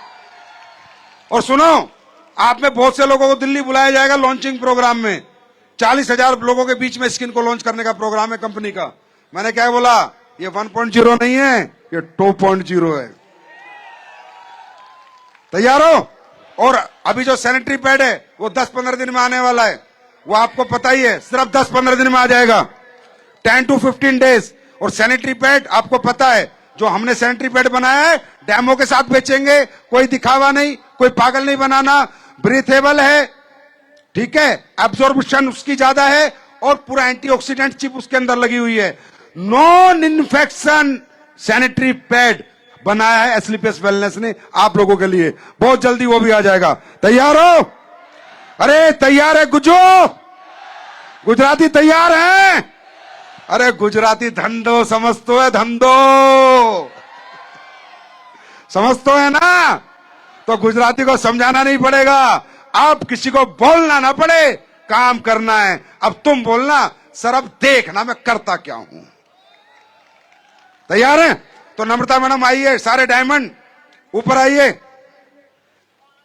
और सुनो, आप में बहुत से लोगों को दिल्ली बुलाया जाएगा लॉन्चिंग प्रोग्राम में। 40,000 लोगों के बीच में स्किन को लॉन्च करने का प्रोग्राम है कंपनी का। मैंने क्या बोला, ये 1.0 नहीं है, ये 2.0 है। तैयार हो? और अभी जो सैनिटरी पैड है वो 10-15 दिन में आने वाला है, वो आपको पता ही है, सिर्फ 10-15 दिन में आ जाएगा, 10 to 15 डेज। और सैनिटरी पैड आपको पता है, जो हमने सैनिटरी पैड बनाया है डेमो के साथ बेचेंगे, कोई दिखावा नहीं, कोई पागल नहीं बनाना, ब्रीथेबल है, ठीक है, एब्जॉर्प्शन उसकी ज्यादा है और पूरा एंटीऑक्सीडेंट चिप उसके अंदर लगी हुई है। नॉन इन्फेक्शन सैनिटरी पैड बनाया है एस्लीपियस वेलनेस ने आप लोगों के लिए। बहुत जल्दी वो भी आ जाएगा। तैयार हो? अरे तैयार है गुजो? गुजराती तैयार है? अरे गुजराती धंधो समझतो है, धंधो समझतो है ना? तो गुजराती को समझाना नहीं पड़ेगा, आप किसी को बोलना ना पड़े, काम करना है। अब तुम बोलना, सर अब देखना मैं करता क्या हूं। तैयार है? तो नम्रता मैडम आइए, सारे डायमंड ऊपर आइए।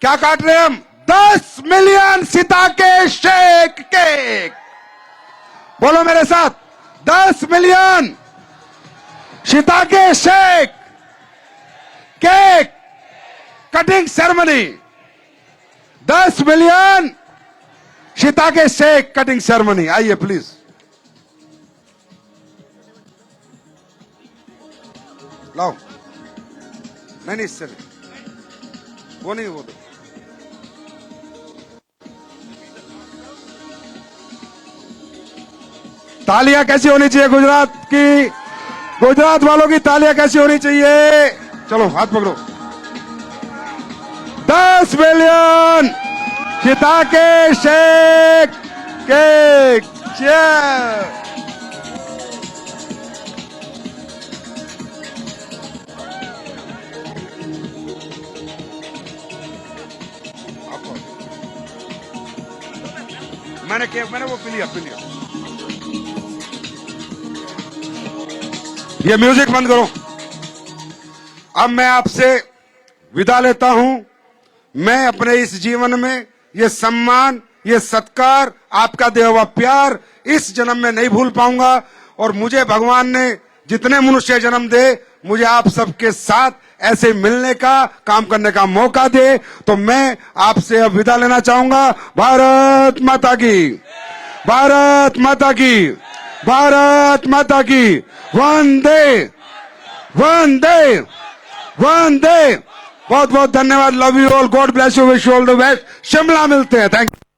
क्या काट रहे हैं हम? 10 मिलियन सिताके शेक केक। बोलो मेरे साथ, 10 मिलियन सिताके shake cake cutting ceremony. 10 million सिताके शेक कटिंग सेरेमनी। आइए प्लीज। लाओ। नहीं इससे वो नहीं, वो दो। तालियां कैसी होनी चाहिए गुजरात की? गुजरात वालों की तालियां कैसी होनी चाहिए? चलो हाथ पकड़ो। 10 मिलियन सिताके शेक केक। चीयर्स। मैंने वो पी लिया। ये म्यूजिक बंद करो। अब मैं आपसे विदा लेता हूं। मैं अपने इस जीवन में ये सम्मान, ये सत्कार, आपका दिया हुआ प्यार इस जन्म में नहीं भूल पाऊंगा। और मुझे भगवान ने जितने मनुष्य जन्म दे, मुझे आप सबके साथ ऐसे मिलने का, काम करने का मौका दे। तो मैं आपसे अब विदा लेना चाहूंगा। भारत माता की, भारत माता की, भारत माता की। वंदे वंदे वंदे। बहुत बहुत धन्यवाद। Love you all, God bless you, wish you all the best. Shimla मिलते हैं। Thank you.